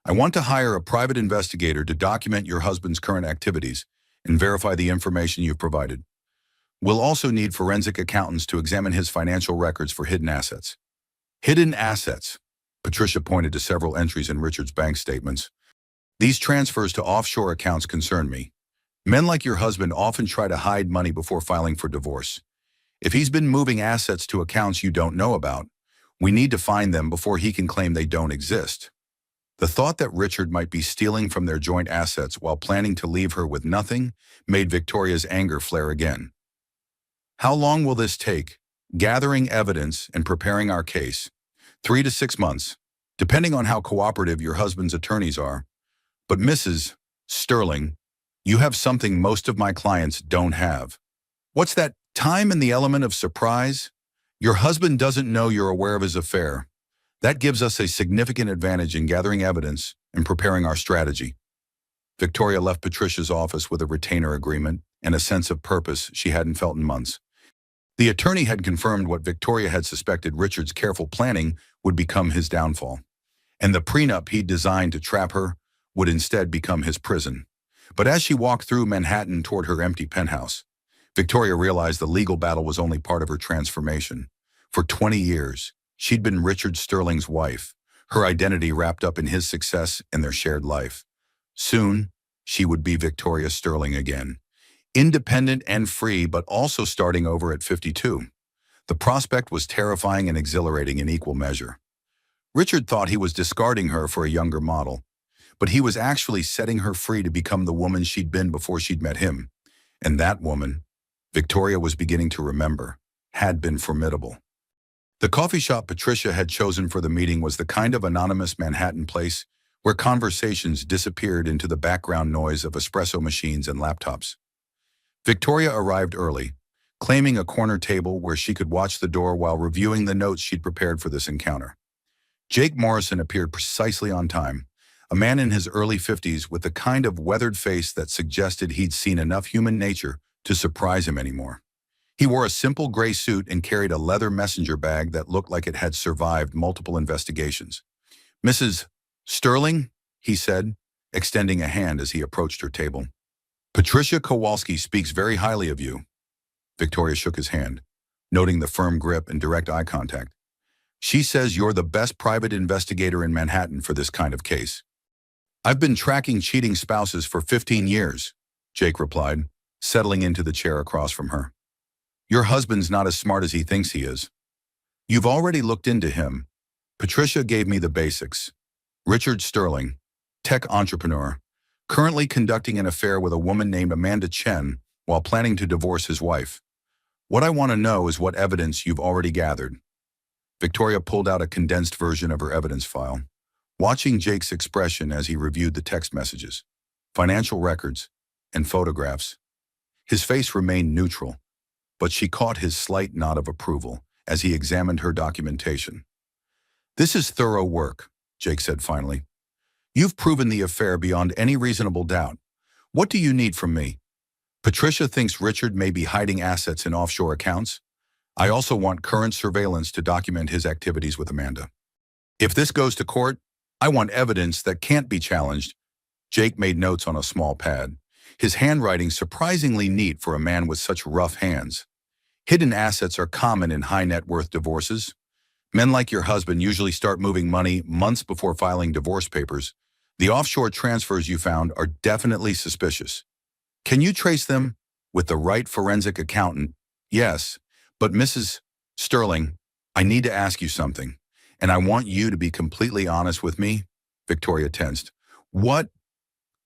I want to hire a private investigator to document your husband's current activities and verify the information you've provided. We'll also need forensic accountants to examine his financial records for hidden assets. Hidden assets. Patricia pointed to several entries in Richard's bank statements. These transfers to offshore accounts concern me. Men like your husband often try to hide money before filing for divorce. If he's been moving assets to accounts you don't know about, we need to find them before he can claim they don't exist. The thought that Richard might be stealing from their joint assets while planning to leave her with nothing made Victoria's anger flare again. How long will this take? Gathering evidence and preparing our case. 3 to 6 months, depending on how cooperative your husband's attorneys are. But Mrs. Sterling, you have something most of my clients don't have. What's that? Time and the element of surprise? Your husband doesn't know you're aware of his affair. That gives us a significant advantage in gathering evidence and preparing our strategy. Victoria left Patricia's office with a retainer agreement and a sense of purpose she hadn't felt in months. The attorney had confirmed what Victoria had suspected: Richard's careful planning would become his downfall, and the prenup he'd designed to trap her would instead become his prison. But as she walked through Manhattan toward her empty penthouse, Victoria realized the legal battle was only part of her transformation. For 20 years, she'd been Richard Sterling's wife, her identity wrapped up in his success and their shared life. Soon, she would be Victoria Sterling again, independent and free, but also starting over at 52. The prospect was terrifying and exhilarating in equal measure. Richard thought he was discarding her for a younger model, but he was actually setting her free to become the woman she'd been before she'd met him. And that woman, Victoria was beginning to remember, had been formidable. The coffee shop Patricia had chosen for the meeting was the kind of anonymous Manhattan place where conversations disappeared into the background noise of espresso machines and laptops. Victoria arrived early, claiming a corner table where she could watch the door while reviewing the notes she'd prepared for this encounter. Jake Morrison appeared precisely on time, a man in his early 50s with the kind of weathered face that suggested he'd seen enough human nature to surprise him anymore. He wore a simple gray suit and carried a leather messenger bag that looked like it had survived multiple investigations. Mrs. Sterling, he said, extending a hand as he approached her table. Patricia Kowalski speaks very highly of you. Victoria shook his hand. noting the firm grip and direct eye contact. "She says you're the best private investigator in Manhattan for this kind of case." "I've been tracking cheating spouses for 15 years, Jake replied, settling into the chair across from her. "Your husband's not as smart as he thinks he is." "You've already looked into him. Patricia gave me the basics. Richard Sterling, tech entrepreneur, currently conducting an affair with a woman named Amanda Chen while planning to divorce his wife. What I want to know is what evidence you've already gathered." Victoria pulled out a condensed version of her evidence file, watching Jake's expression as he reviewed the text messages, financial records, and photographs. His face remained neutral, but she caught his slight nod of approval as he examined her documentation. "This is thorough work," Jake said finally. "You've proven the affair beyond any reasonable doubt. What do you need from me? Patricia thinks Richard may be hiding assets in offshore accounts. I also want current surveillance to document his activities with Amanda. If this goes to court, I want evidence that can't be challenged." Jake made notes on a small pad, his handwriting surprisingly neat for a man with such rough hands. "Hidden assets are common in high-net-worth divorces. Men like your husband usually start moving money months before filing divorce papers. The offshore transfers you found are definitely suspicious. Can you trace them with the right forensic accountant?" "Yes, but Mrs. Sterling, I need to ask you something, and I want you to be completely honest with me." Victoria tensed. "What?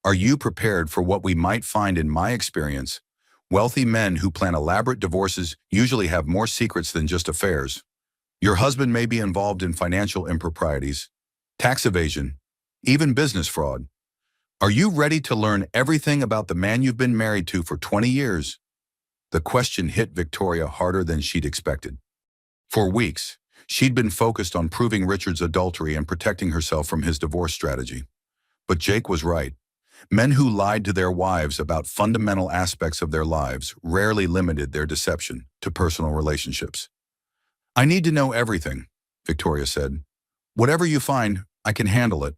Are you prepared for what we might find? In my experience, wealthy men who plan elaborate divorces usually have more secrets than just affairs. Your husband may be involved in financial improprieties, tax evasion, even business fraud. Are you ready to learn everything about the man you've been married to for 20 years? The question hit Victoria harder than she'd expected. For weeks, she'd been focused on proving Richard's adultery and protecting herself from his divorce strategy. But Jake was right. Men who lied to their wives about fundamental aspects of their lives rarely limited their deception to personal relationships. "I need to know everything," Victoria said. "Whatever you find, I can handle it."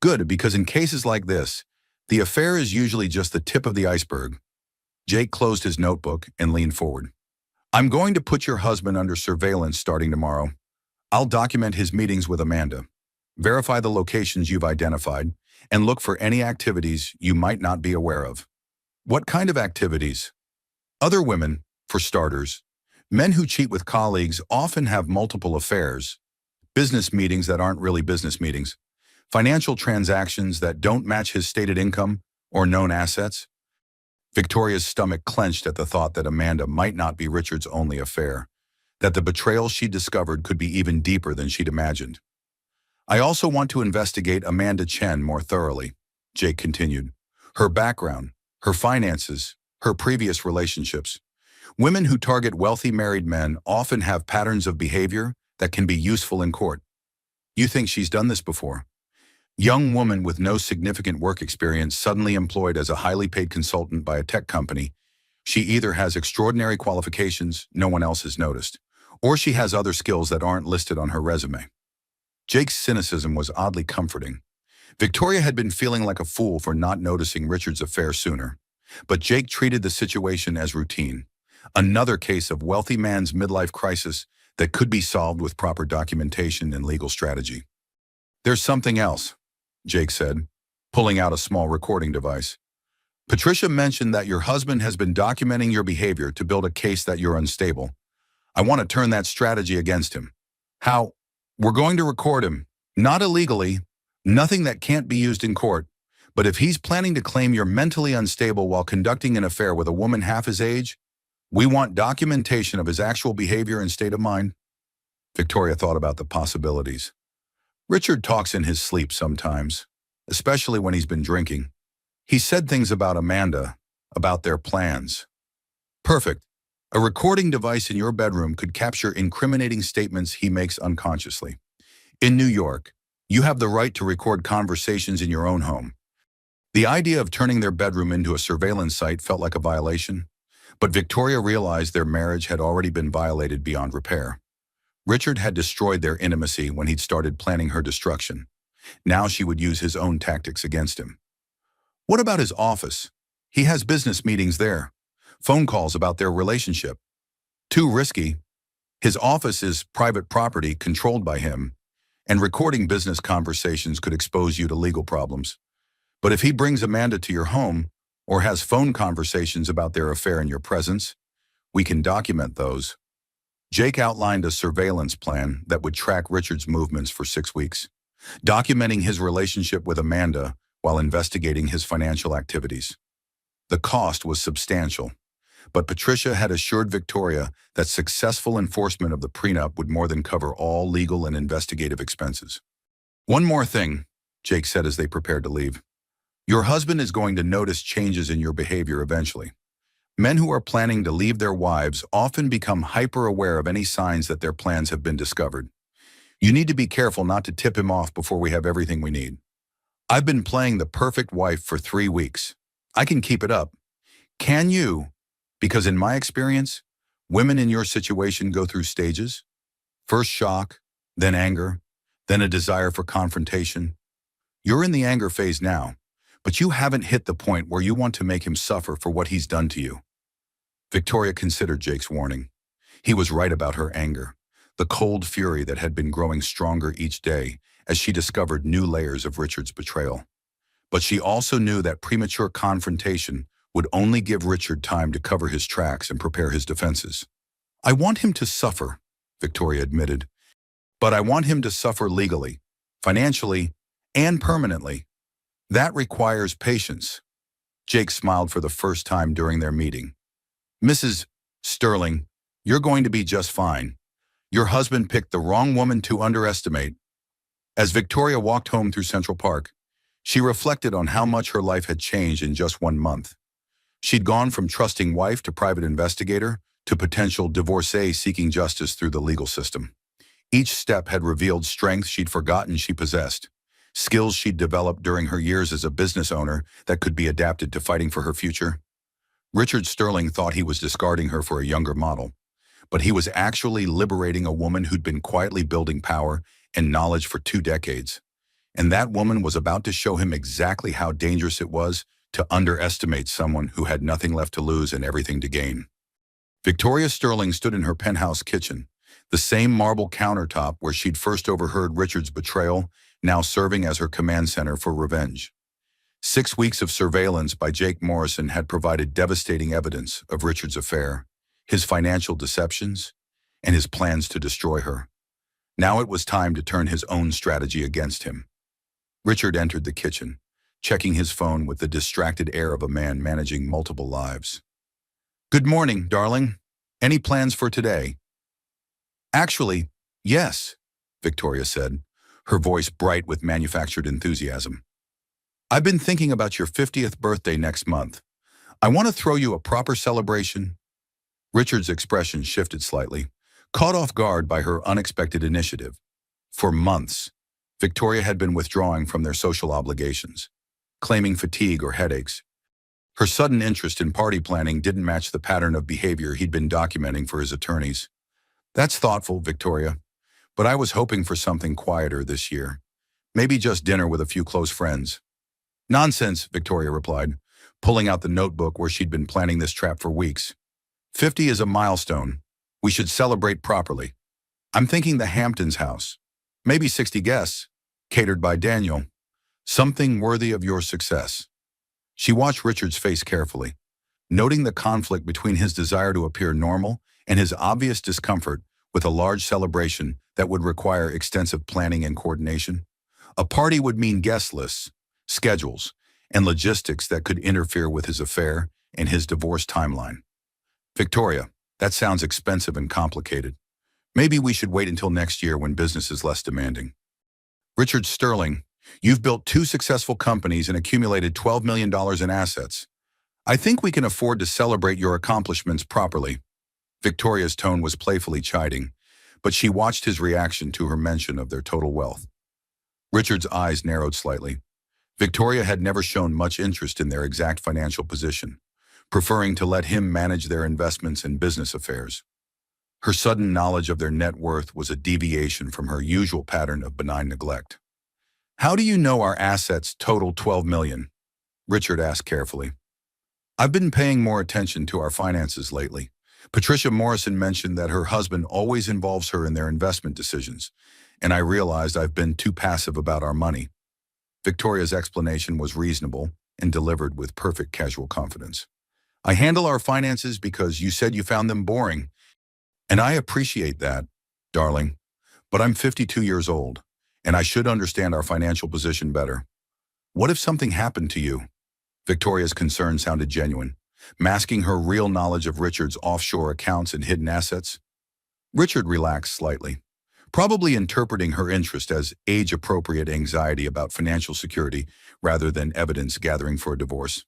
"Good, because in cases like this, the affair is usually just the tip of the iceberg." Jake closed his notebook and leaned forward. "I'm going to put your husband under surveillance starting tomorrow. I'll document his meetings with Amanda, verify the locations you've identified, and look for any activities you might not be aware of." "What kind of activities?" "Other women, for starters. Men who cheat with colleagues often have multiple affairs, business meetings that aren't really business meetings, financial transactions that don't match his stated income or known assets." Victoria's stomach clenched at the thought that Amanda might not be Richard's only affair, that the betrayal she discovered could be even deeper than she'd imagined. "I also want to investigate Amanda Chen more thoroughly," Jake continued. "Her background, her finances, her previous relationships. Women who target wealthy married men often have patterns of behavior that can be useful in court." "You think she's done this before?" "Young woman with no significant work experience suddenly employed as a highly paid consultant by a tech company. She either has extraordinary qualifications no one else has noticed, or she has other skills that aren't listed on her resume." Jake's cynicism was oddly comforting. Victoria had been feeling like a fool for not noticing Richard's affair sooner, but Jake treated the situation as routine. Another case of wealthy man's midlife crisis that could be solved with proper documentation and legal strategy. "There's something else," Jake said, pulling out a small recording device. "Patricia mentioned that your husband has been documenting your behavior to build a case that you're unstable. I want to turn that strategy against him." "How?" "We're going to record him. Not illegally, nothing that can't be used in court. But if he's planning to claim you're mentally unstable while conducting an affair with a woman half his age, we want documentation of his actual behavior and state of mind." Victoria thought about the possibilities. "Richard talks in his sleep sometimes, especially when he's been drinking. He said things about Amanda, about their plans." "Perfect. A recording device in your bedroom could capture incriminating statements he makes unconsciously. In New York, you have the right to record conversations in your own home." The idea of turning their bedroom into a surveillance site felt like a violation, but Victoria realized their marriage had already been violated beyond repair. Richard had destroyed their intimacy when he'd started planning her destruction. Now she would use his own tactics against him. "What about his office? He has business meetings there. Phone calls about their relationship." "Too risky. His office is private property controlled by him, and recording business conversations could expose you to legal problems. But if he brings Amanda to your home or has phone conversations about their affair in your presence, we can document those. Jake outlined a surveillance plan that would track Richard's movements for 6 weeks, documenting his relationship with Amanda while investigating his financial activities. The cost was substantial, but Patricia had assured Victoria that successful enforcement of the prenup would more than cover all legal and investigative expenses. "One more thing," Jake said as they prepared to leave. "Your husband is going to notice changes in your behavior eventually. Men who are planning to leave their wives often become hyper-aware of any signs that their plans have been discovered. You need to be careful not to tip him off before we have everything we need. I've been playing the perfect wife for 3 weeks. I can keep it up. Can you? Because in my experience, women in your situation go through stages. First shock, then anger, then a desire for confrontation. You're in the anger phase now, but you haven't hit the point where you want to make him suffer for what he's done to you." Victoria considered Jake's warning. He was right about her anger, the cold fury that had been growing stronger each day as she discovered new layers of Richard's betrayal. But she also knew that premature confrontation would only give Richard time to cover his tracks and prepare his defenses. "I want him to suffer," Victoria admitted, "but I want him to suffer legally, financially, and permanently. That requires patience." Jake smiled for the first time during their meeting. "Mrs. Sterling, you're going to be just fine. Your husband picked the wrong woman to underestimate." As Victoria walked home through Central Park, she reflected on how much her life had changed in just 1 month. She'd gone from trusting wife to private investigator to potential divorcee seeking justice through the legal system. Each step had revealed strengths she'd forgotten she possessed, skills she'd developed during her years as a business owner that could be adapted to fighting for her future. Richard Sterling thought he was discarding her for a younger model, but he was actually liberating a woman who'd been quietly building power and knowledge for 2 decades. And that woman was about to show him exactly how dangerous it was to underestimate someone who had nothing left to lose and everything to gain. Victoria Sterling stood in her penthouse kitchen, the same marble countertop where she'd first overheard Richard's betrayal, now serving as her command center for revenge. 6 weeks of surveillance by Jake Morrison had provided devastating evidence of Richard's affair, his financial deceptions, and his plans to destroy her. Now it was time to turn his own strategy against him. Richard entered the kitchen, checking his phone with the distracted air of a man managing multiple lives. "Good morning, darling. Any plans for today?" "Actually, yes," Victoria said, her voice bright with manufactured enthusiasm. "I've been thinking about your 50th birthday next month. I want to throw you a proper celebration." Richard's expression shifted slightly, caught off guard by her unexpected initiative. For months, Victoria had been withdrawing from their social obligations, claiming fatigue or headaches. Her sudden interest in party planning didn't match the pattern of behavior he'd been documenting for his attorneys. "That's thoughtful, Victoria, but I was hoping for something quieter this year. Maybe just dinner with a few close friends." "Nonsense," Victoria replied, pulling out the notebook where she'd been planning this trap for weeks. 50 is a milestone. We should celebrate properly. I'm thinking the Hamptons house. Maybe 60 guests, catered by Daniel. Something worthy of your success." She watched Richard's face carefully, noting the conflict between his desire to appear normal and his obvious discomfort with a large celebration that would require extensive planning and coordination. A party would mean guest lists, schedules, and logistics that could interfere with his affair and his divorce timeline. "Victoria, that sounds expensive and complicated. Maybe we should wait until next year when business is less demanding." "Richard Sterling, you've built 2 successful companies and accumulated $12 million in assets. I think we can afford to celebrate your accomplishments properly." Victoria's tone was playfully chiding, but she watched his reaction to her mention of their total wealth. Richard's eyes narrowed slightly. Victoria had never shown much interest in their exact financial position, preferring to let him manage their investments and business affairs. Her sudden knowledge of their net worth was a deviation from her usual pattern of benign neglect. "How do you know our assets total $12 million? Richard asked carefully. "I've been paying more attention to our finances lately, Patricia Morrison mentioned that her husband always involves her in their investment decisions, and I realized I've been too passive about our money. Victoria's explanation was reasonable and delivered with perfect casual confidence. I handle our finances because you said you found them boring, and I appreciate that, darling. But I'm 52 years old, and I should understand our financial position better. What if something happened to you? Victoria's concern sounded genuine, masking her real knowledge of Richard's offshore accounts and hidden assets. Richard relaxed slightly, probably interpreting her interest as age-appropriate anxiety about financial security rather than evidence gathering for a divorce.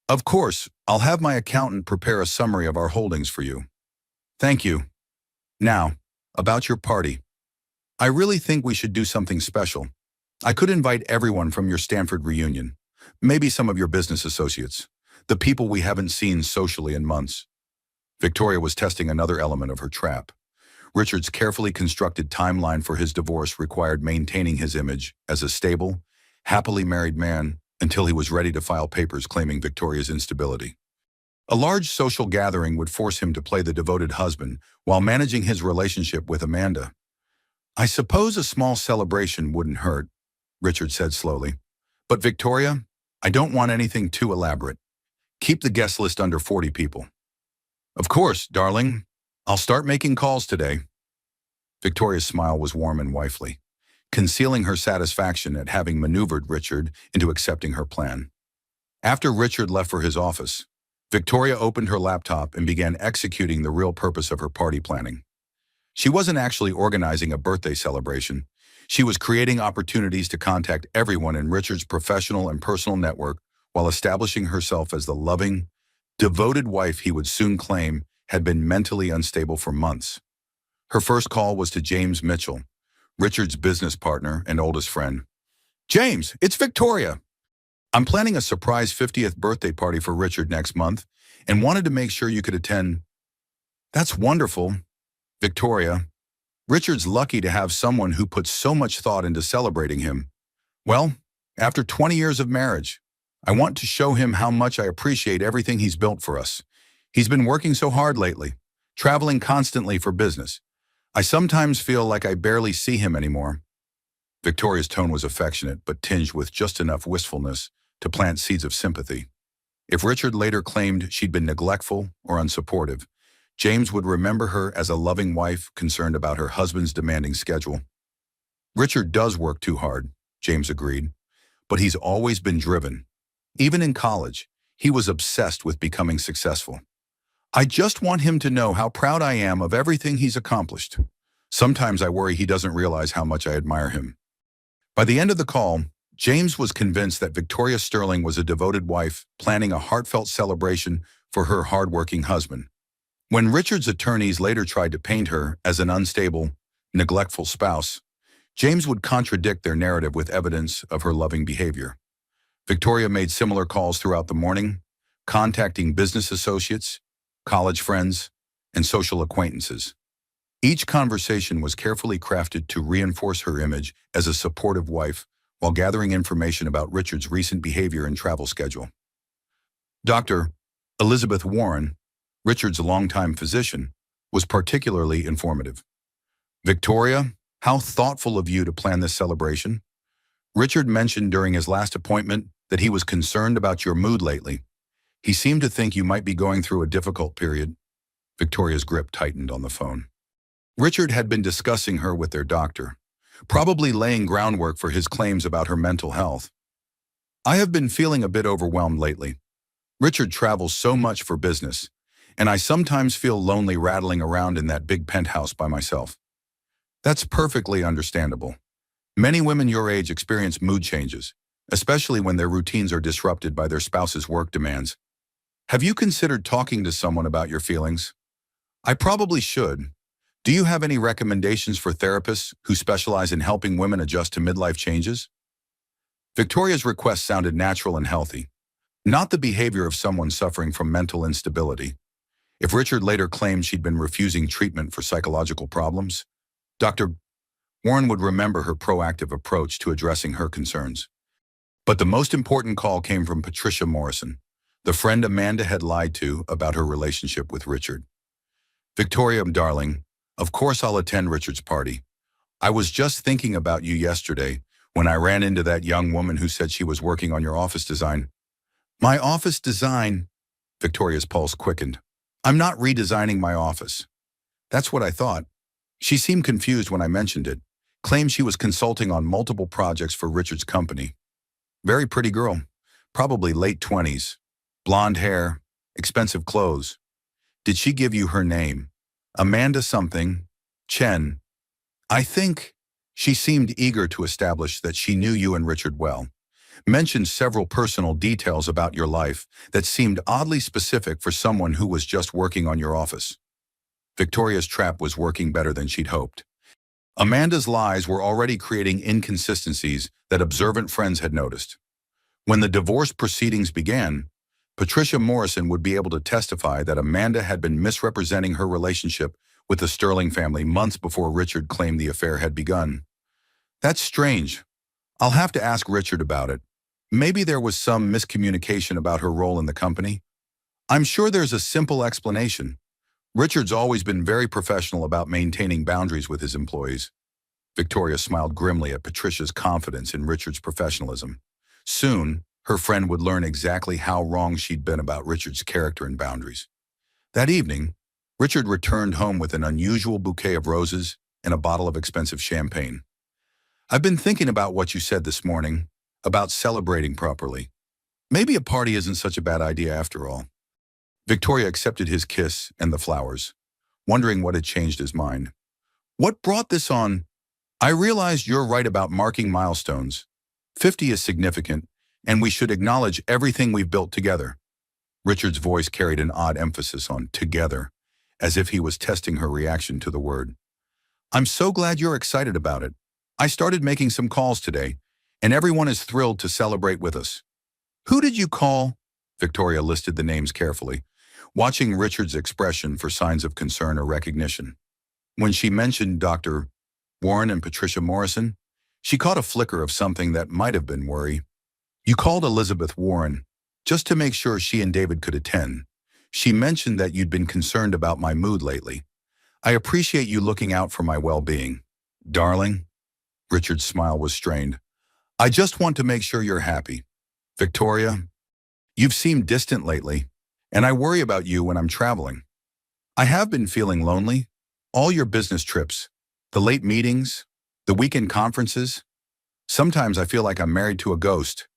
Of course, I'll have my accountant prepare a summary of our holdings for you. Thank you. Now, about your party. I really think we should do something special. I could invite everyone from your Stanford reunion, maybe some of your business associates, the people we haven't seen socially in months. Victoria was testing another element of her trap. Richard's carefully constructed timeline for his divorce required maintaining his image as a stable, happily married man until he was ready to file papers claiming Victoria's instability. A large social gathering would force him to play the devoted husband while managing his relationship with Amanda. I suppose a small celebration wouldn't hurt, Richard said slowly. But Victoria, I don't want anything too elaborate. Keep the guest list under 40 people. Of course, darling. I'll start making calls today. Victoria's smile was warm and wifely, concealing her satisfaction at having maneuvered Richard into accepting her plan. After Richard left for his office, Victoria opened her laptop and began executing the real purpose of her party planning. She wasn't actually organizing a birthday celebration. She was creating opportunities to contact everyone in Richard's professional and personal network while establishing herself as the loving, devoted wife he would soon claim had been mentally unstable for months. Her first call was to James Mitchell, Richard's business partner and oldest friend. James, it's Victoria. I'm planning a surprise 50th birthday party for Richard next month and wanted to make sure you could attend. That's wonderful. Victoria, Richard's lucky to have someone who puts so much thought into celebrating him. Well, after 20 years of marriage, I want to show him how much I appreciate everything he's built for us. He's been working so hard lately, traveling constantly for business. I sometimes feel like I barely see him anymore. Victoria's tone was affectionate, but tinged with just enough wistfulness to plant seeds of sympathy. If Richard later claimed she'd been neglectful or unsupportive, James would remember her as a loving wife concerned about her husband's demanding schedule. Richard does work too hard, James agreed, but he's always been driven. Even in college, he was obsessed with becoming successful. I just want him to know how proud I am of everything he's accomplished. Sometimes I worry he doesn't realize how much I admire him. By the end of the call, James was convinced that Victoria Sterling was a devoted wife planning a heartfelt celebration for her hardworking husband. When Richard's attorneys later tried to paint her as an unstable, neglectful spouse, James would contradict their narrative with evidence of her loving behavior. Victoria made similar calls throughout the morning, contacting business associates, college friends, and social acquaintances. Each conversation was carefully crafted to reinforce her image as a supportive wife while gathering information about Richard's recent behavior and travel schedule. Dr. Elizabeth Warren, Richard's longtime physician, was particularly informative. Victoria, how thoughtful of you to plan this celebration. Richard mentioned during his last appointment that he was concerned about your mood lately. He seemed to think you might be going through a difficult period. Victoria's grip tightened on the phone. Richard had been discussing her with their doctor, probably laying groundwork for his claims about her mental health. I have been feeling a bit overwhelmed lately. Richard travels so much for business, and I sometimes feel lonely rattling around in that big penthouse by myself. That's perfectly understandable. Many women your age experience mood changes, especially when their routines are disrupted by their spouse's work demands. Have you considered talking to someone about your feelings? I probably should. Do you have any recommendations for therapists who specialize in helping women adjust to midlife changes? Victoria's request sounded natural and healthy, not the behavior of someone suffering from mental instability. If Richard later claimed she'd been refusing treatment for psychological problems, Dr. Warren would remember her proactive approach to addressing her concerns. But the most important call came from Patricia Morrison, the friend Amanda had lied to about her relationship with Richard. Victoria, darling, of course I'll attend Richard's party. I was just thinking about you yesterday when I ran into that young woman who said she was working on your office design. My office design? Victoria's pulse quickened. I'm not redesigning my office. That's what I thought. She seemed confused when I mentioned it, claimed she was consulting on multiple projects for Richard's company. Very pretty girl, probably late 20s. Blonde hair, expensive clothes. Did she give you her name? Amanda something? Chen. I think she seemed eager to establish that she knew you and Richard well. Mentioned several personal details about your life that seemed oddly specific for someone who was just working on your office. Victoria's trap was working better than she'd hoped. Amanda's lies were already creating inconsistencies that observant friends had noticed. When the divorce proceedings began, Patricia Morrison would be able to testify that Amanda had been misrepresenting her relationship with the Sterling family months before Richard claimed the affair had begun. That's strange. I'll have to ask Richard about it. Maybe there was some miscommunication about her role in the company. I'm sure there's a simple explanation. Richard's always been very professional about maintaining boundaries with his employees. Victoria smiled grimly at Patricia's confidence in Richard's professionalism. Soon, her friend would learn exactly how wrong she'd been about Richard's character and boundaries. That evening, Richard returned home with an unusual bouquet of roses and a bottle of expensive champagne. I've been thinking about what you said this morning, about celebrating properly. Maybe a party isn't such a bad idea after all. Victoria accepted his kiss and the flowers, wondering what had changed his mind. What brought this on? I realized you're right about marking milestones. 50 is significant, and we should acknowledge everything we've built together. Richard's voice carried an odd emphasis on together, as if he was testing her reaction to the word. I'm so glad you're excited about it. I started making some calls today, and everyone is thrilled to celebrate with us. Who did you call? Victoria listed the names carefully, watching Richard's expression for signs of concern or recognition. When she mentioned Dr. Warren and Patricia Morrison, she caught a flicker of something that might have been worry. You called Elizabeth Warren, just to make sure she and David could attend. She mentioned that you'd been concerned about my mood lately. I appreciate you looking out for my well-being. Darling? Richard's smile was strained. I just want to make sure you're happy. Victoria, you've seemed distant lately, and I worry about you when I'm traveling. I have been feeling lonely. All your business trips, the late meetings, the weekend conferences. Sometimes I feel like I'm married to a ghost.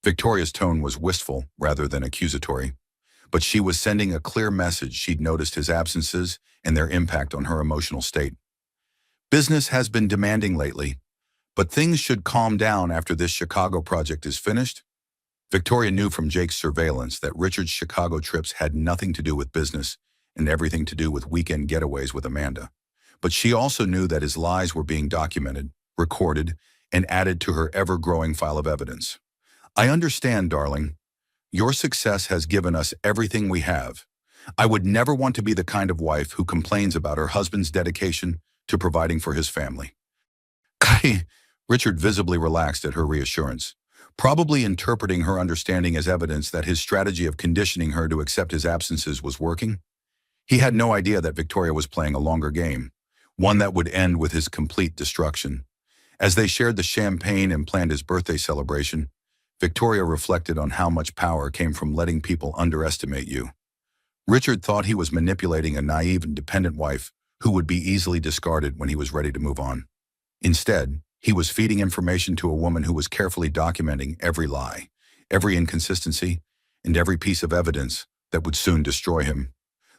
Victoria's tone was wistful rather than accusatory, but she was sending a clear message she'd noticed his absences and their impact on her emotional state. Business has been demanding lately, but things should calm down after this Chicago project is finished. Victoria knew from Jake's surveillance that Richard's Chicago trips had nothing to do with business and everything to do with weekend getaways with Amanda. But she also knew that his lies were being documented, recorded, and added to her ever-growing file of evidence. I understand, darling. Your success has given us everything we have. I would never want to be the kind of wife who complains about her husband's dedication to providing for his family. Richard visibly relaxed at her reassurance, probably interpreting her understanding as evidence that his strategy of conditioning her to accept his absences was working. He had no idea that Victoria was playing a longer game, one that would end with his complete destruction. As they shared the champagne and planned his birthday celebration, Victoria reflected on how much power came from letting people underestimate you. Richard thought he was manipulating a naive and dependent wife who would be easily discarded when he was ready to move on. Instead, he was feeding information to a woman who was carefully documenting every lie, every inconsistency, and every piece of evidence that would soon destroy him.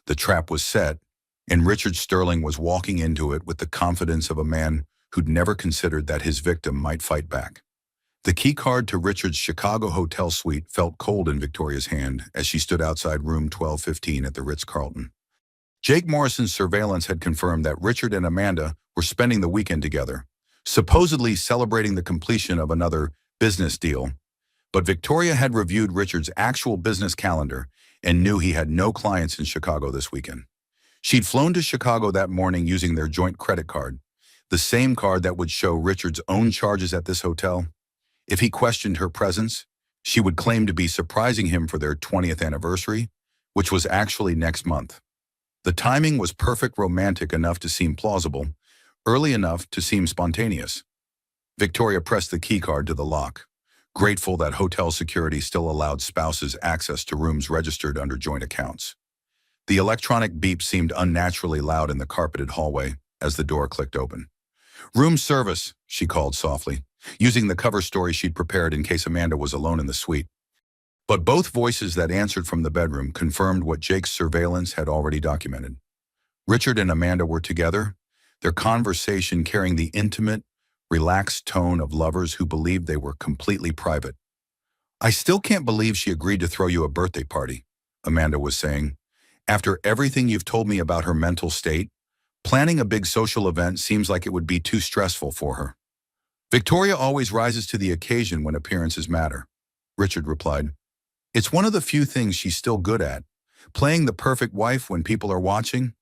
The trap was set, and Richard Sterling was walking into it with the confidence of a man who'd never considered that his victim might fight back. The key card to Richard's Chicago hotel suite felt cold in Victoria's hand as she stood outside room 1215 at the Ritz-Carlton. Jake Morrison's surveillance had confirmed that Richard and Amanda were spending the weekend together, supposedly celebrating the completion of another business deal. But Victoria had reviewed Richard's actual business calendar and knew he had no clients in Chicago this weekend. She'd flown to Chicago that morning using their joint credit card, the same card that would show Richard's own charges at this hotel. If he questioned her presence, she would claim to be surprising him for their 20th anniversary, which was actually next month. The timing was perfect, romantic enough to seem plausible, early enough to seem spontaneous. Victoria pressed the keycard to the lock, grateful that hotel security still allowed spouses access to rooms registered under joint accounts. The electronic beep seemed unnaturally loud in the carpeted hallway as the door clicked open. "Room service," she called softly, using the cover story she'd prepared in case Amanda was alone in the suite. But both voices that answered from the bedroom confirmed what Jake's surveillance had already documented. Richard and Amanda were together, their conversation carrying the intimate, relaxed tone of lovers who believed they were completely private. "I still can't believe she agreed to throw you a birthday party," Amanda was saying. "After everything you've told me about her mental state, planning a big social event seems like it would be too stressful for her." "Victoria always rises to the occasion when appearances matter," Richard replied. "It's one of the few things she's still good at, playing the perfect wife when people are watching."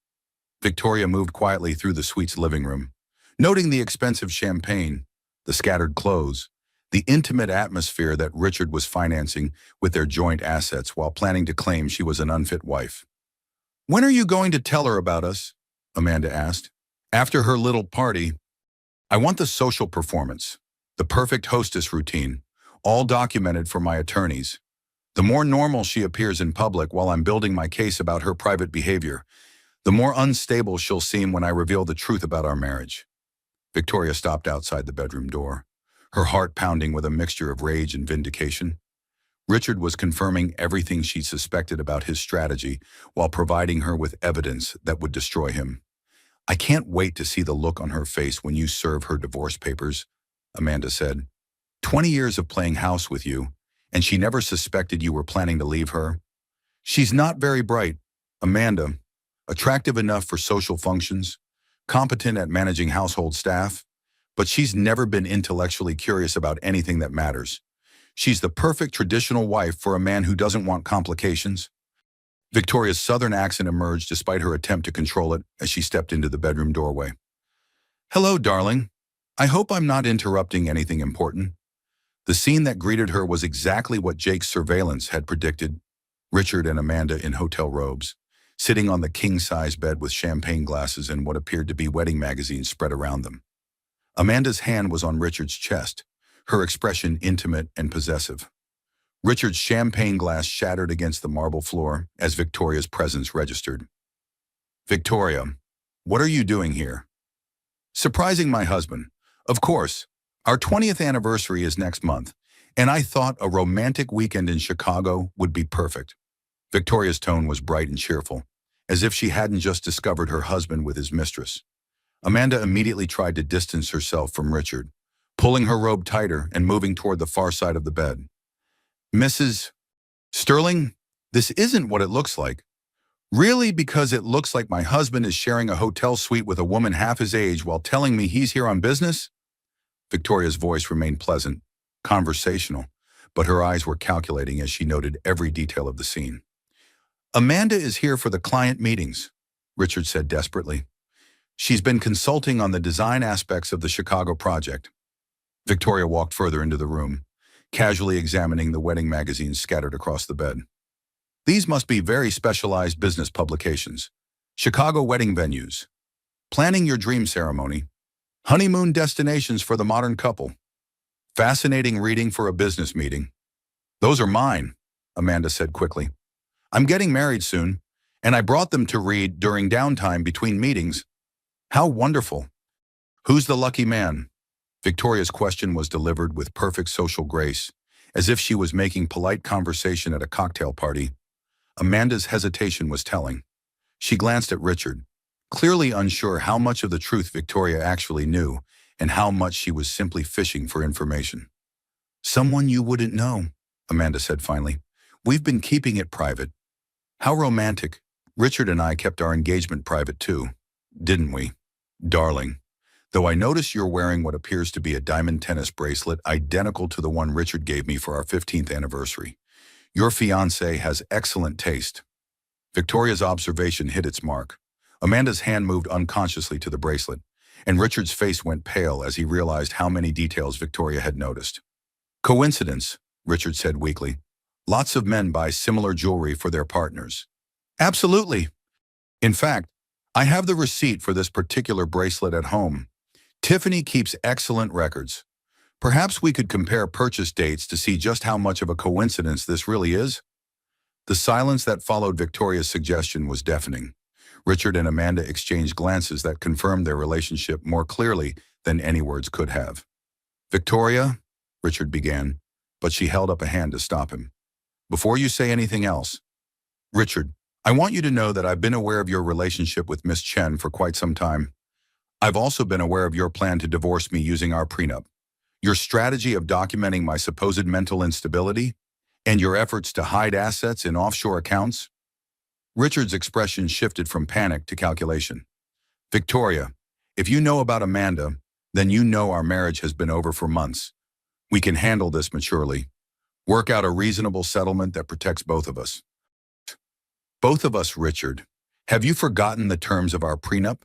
Victoria moved quietly through the suite's living room, noting the expensive champagne, the scattered clothes, the intimate atmosphere that Richard was financing with their joint assets while planning to claim she was an unfit wife. "When are you going to tell her about us?" Amanda asked. "After her little party. I want the social performance, the perfect hostess routine, all documented for my attorneys. The more normal she appears in public while I'm building my case about her private behavior, the more unstable she'll seem when I reveal the truth about our marriage." Victoria stopped outside the bedroom door, her heart pounding with a mixture of rage and vindication. Richard was confirming everything she suspected about his strategy while providing her with evidence that would destroy him. "I can't wait to see the look on her face when you serve her divorce papers," Amanda said. 20 years of playing house with you, and she never suspected you were planning to leave her? She's not very bright, Amanda. Attractive enough for social functions, competent at managing household staff, but she's never been intellectually curious about anything that matters. She's the perfect traditional wife for a man who doesn't want complications." Victoria's southern accent emerged despite her attempt to control it as she stepped into the bedroom doorway. "Hello, darling. I hope I'm not interrupting anything important." The scene that greeted her was exactly what Jake's surveillance had predicted. Richard and Amanda in hotel robes, sitting on the king-size bed with champagne glasses and what appeared to be wedding magazines spread around them. Amanda's hand was on Richard's chest, her expression intimate and possessive. Richard's champagne glass shattered against the marble floor as Victoria's presence registered. "Victoria, what are you doing here?" "Surprising my husband. Of course. Our 20th anniversary is next month, and I thought a romantic weekend in Chicago would be perfect." Victoria's tone was bright and cheerful, as if she hadn't just discovered her husband with his mistress. Amanda immediately tried to distance herself from Richard, pulling her robe tighter and moving toward the far side of the bed. "Mrs. Sterling, this isn't what it looks like. Really, because it looks like my husband is sharing a hotel suite with a woman half his age while telling me he's here on business?" Victoria's voice remained pleasant, conversational, but her eyes were calculating as she noted every detail of the scene. "Amanda is here for the client meetings," Richard said desperately. "She's been consulting on the design aspects of the Chicago project." Victoria walked further into the room, casually examining the wedding magazines scattered across the bed. "These must be very specialized business publications. Chicago wedding venues, planning your dream ceremony, honeymoon destinations for the modern couple. Fascinating reading for a business meeting." "Those are mine," Amanda said quickly. "I'm getting married soon, and I brought them to read during downtime between meetings." "How wonderful. Who's the lucky man?" Victoria's question was delivered with perfect social grace, as if she was making polite conversation at a cocktail party. Amanda's hesitation was telling. She glanced at Richard, clearly unsure how much of the truth Victoria actually knew and how much she was simply fishing for information. "Someone you wouldn't know," Amanda said finally. "We've been keeping it private." "How romantic. Richard and I kept our engagement private too, didn't we? Darling, though I notice you're wearing what appears to be a diamond tennis bracelet identical to the one Richard gave me for our 15th anniversary. Your fiancé has excellent taste." Victoria's observation hit its mark. Amanda's hand moved unconsciously to the bracelet, and Richard's face went pale as he realized how many details Victoria had noticed. "Coincidence," Richard said weakly. "Lots of men buy similar jewelry for their partners." "Absolutely. In fact, I have the receipt for this particular bracelet at home. Tiffany keeps excellent records. Perhaps we could compare purchase dates to see just how much of a coincidence this really is. The silence that followed Victoria's suggestion was deafening. Richard and Amanda exchanged glances that confirmed their relationship more clearly than any words could have. "Victoria," Richard began, but she held up a hand to stop him. "Before you say anything else, Richard, I want you to know that I've been aware of your relationship with Miss Chen for quite some time. I've also been aware of your plan to divorce me using our prenup, your strategy of documenting my supposed mental instability, and your efforts to hide assets in offshore accounts." Richard's expression shifted from panic to calculation. "Victoria, if you know about Amanda, then you know our marriage has been over for months. We can handle this maturely. Work out a reasonable settlement that protects both of us." "Both of us, Richard. Have you forgotten the terms of our prenup?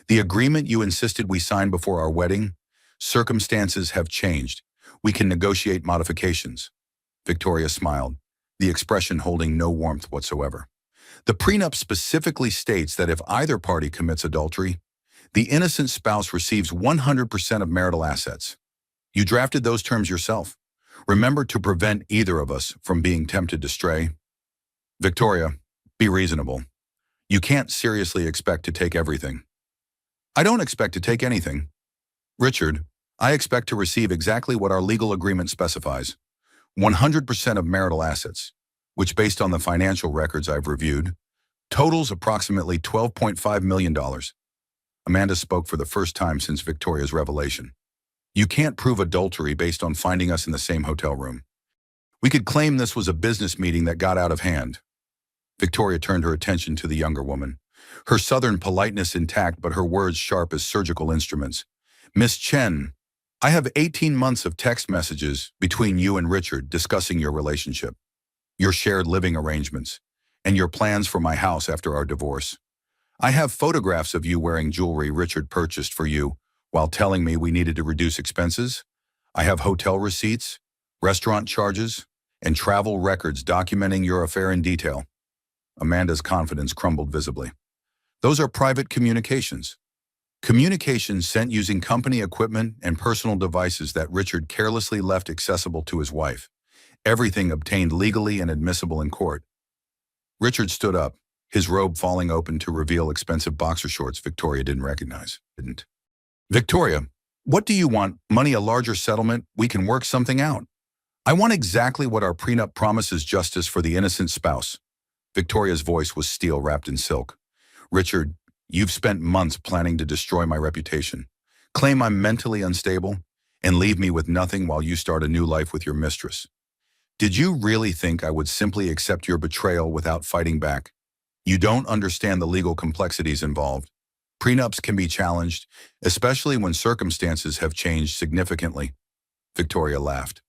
The agreement you insisted we sign before our wedding? Circumstances have changed. We can negotiate modifications." Victoria smiled, the expression holding no warmth whatsoever. "The prenup specifically states that if either party commits adultery, the innocent spouse receives 100% of marital assets. You drafted those terms yourself. Remember to prevent either of us from being tempted to stray." "Victoria, be reasonable. You can't seriously expect to take everything." "I don't expect to take anything. Richard, I expect to receive exactly what our legal agreement specifies. 100% of marital assets, which based on the financial records I've reviewed, totals approximately $12.5 million. Amanda spoke for the first time since Victoria's revelation. "You can't prove adultery based on finding us in the same hotel room. We could claim this was a business meeting that got out of hand." Victoria turned her attention to the younger woman, her southern politeness intact but her words sharp as surgical instruments. "Miss Chen, I have 18 months of text messages between you and Richard discussing your relationship, your shared living arrangements, and your plans for my house after our divorce. I have photographs of you wearing jewelry Richard purchased for you while telling me we needed to reduce expenses. I have hotel receipts, restaurant charges, and travel records documenting your affair in detail." Amanda's confidence crumbled visibly. "Those are private communications. Communications sent using company equipment and personal devices that Richard carelessly left accessible to his wife. Everything obtained legally and admissible in court." Richard stood up, his robe falling open to reveal expensive boxer shorts Victoria didn't recognize. "Victoria, what do you want? Money, a larger settlement? We can work something out. I want exactly what our prenup promises: justice for the innocent spouse." Victoria's voice was steel wrapped in silk. "Richard, you've spent months planning to destroy my reputation, claim I'm mentally unstable, and leave me with nothing while you start a new life with your mistress. Did you really think I would simply accept your betrayal without fighting back? You don't understand the legal complexities involved. Prenups can be challenged, especially when circumstances have changed significantly." Victoria laughed,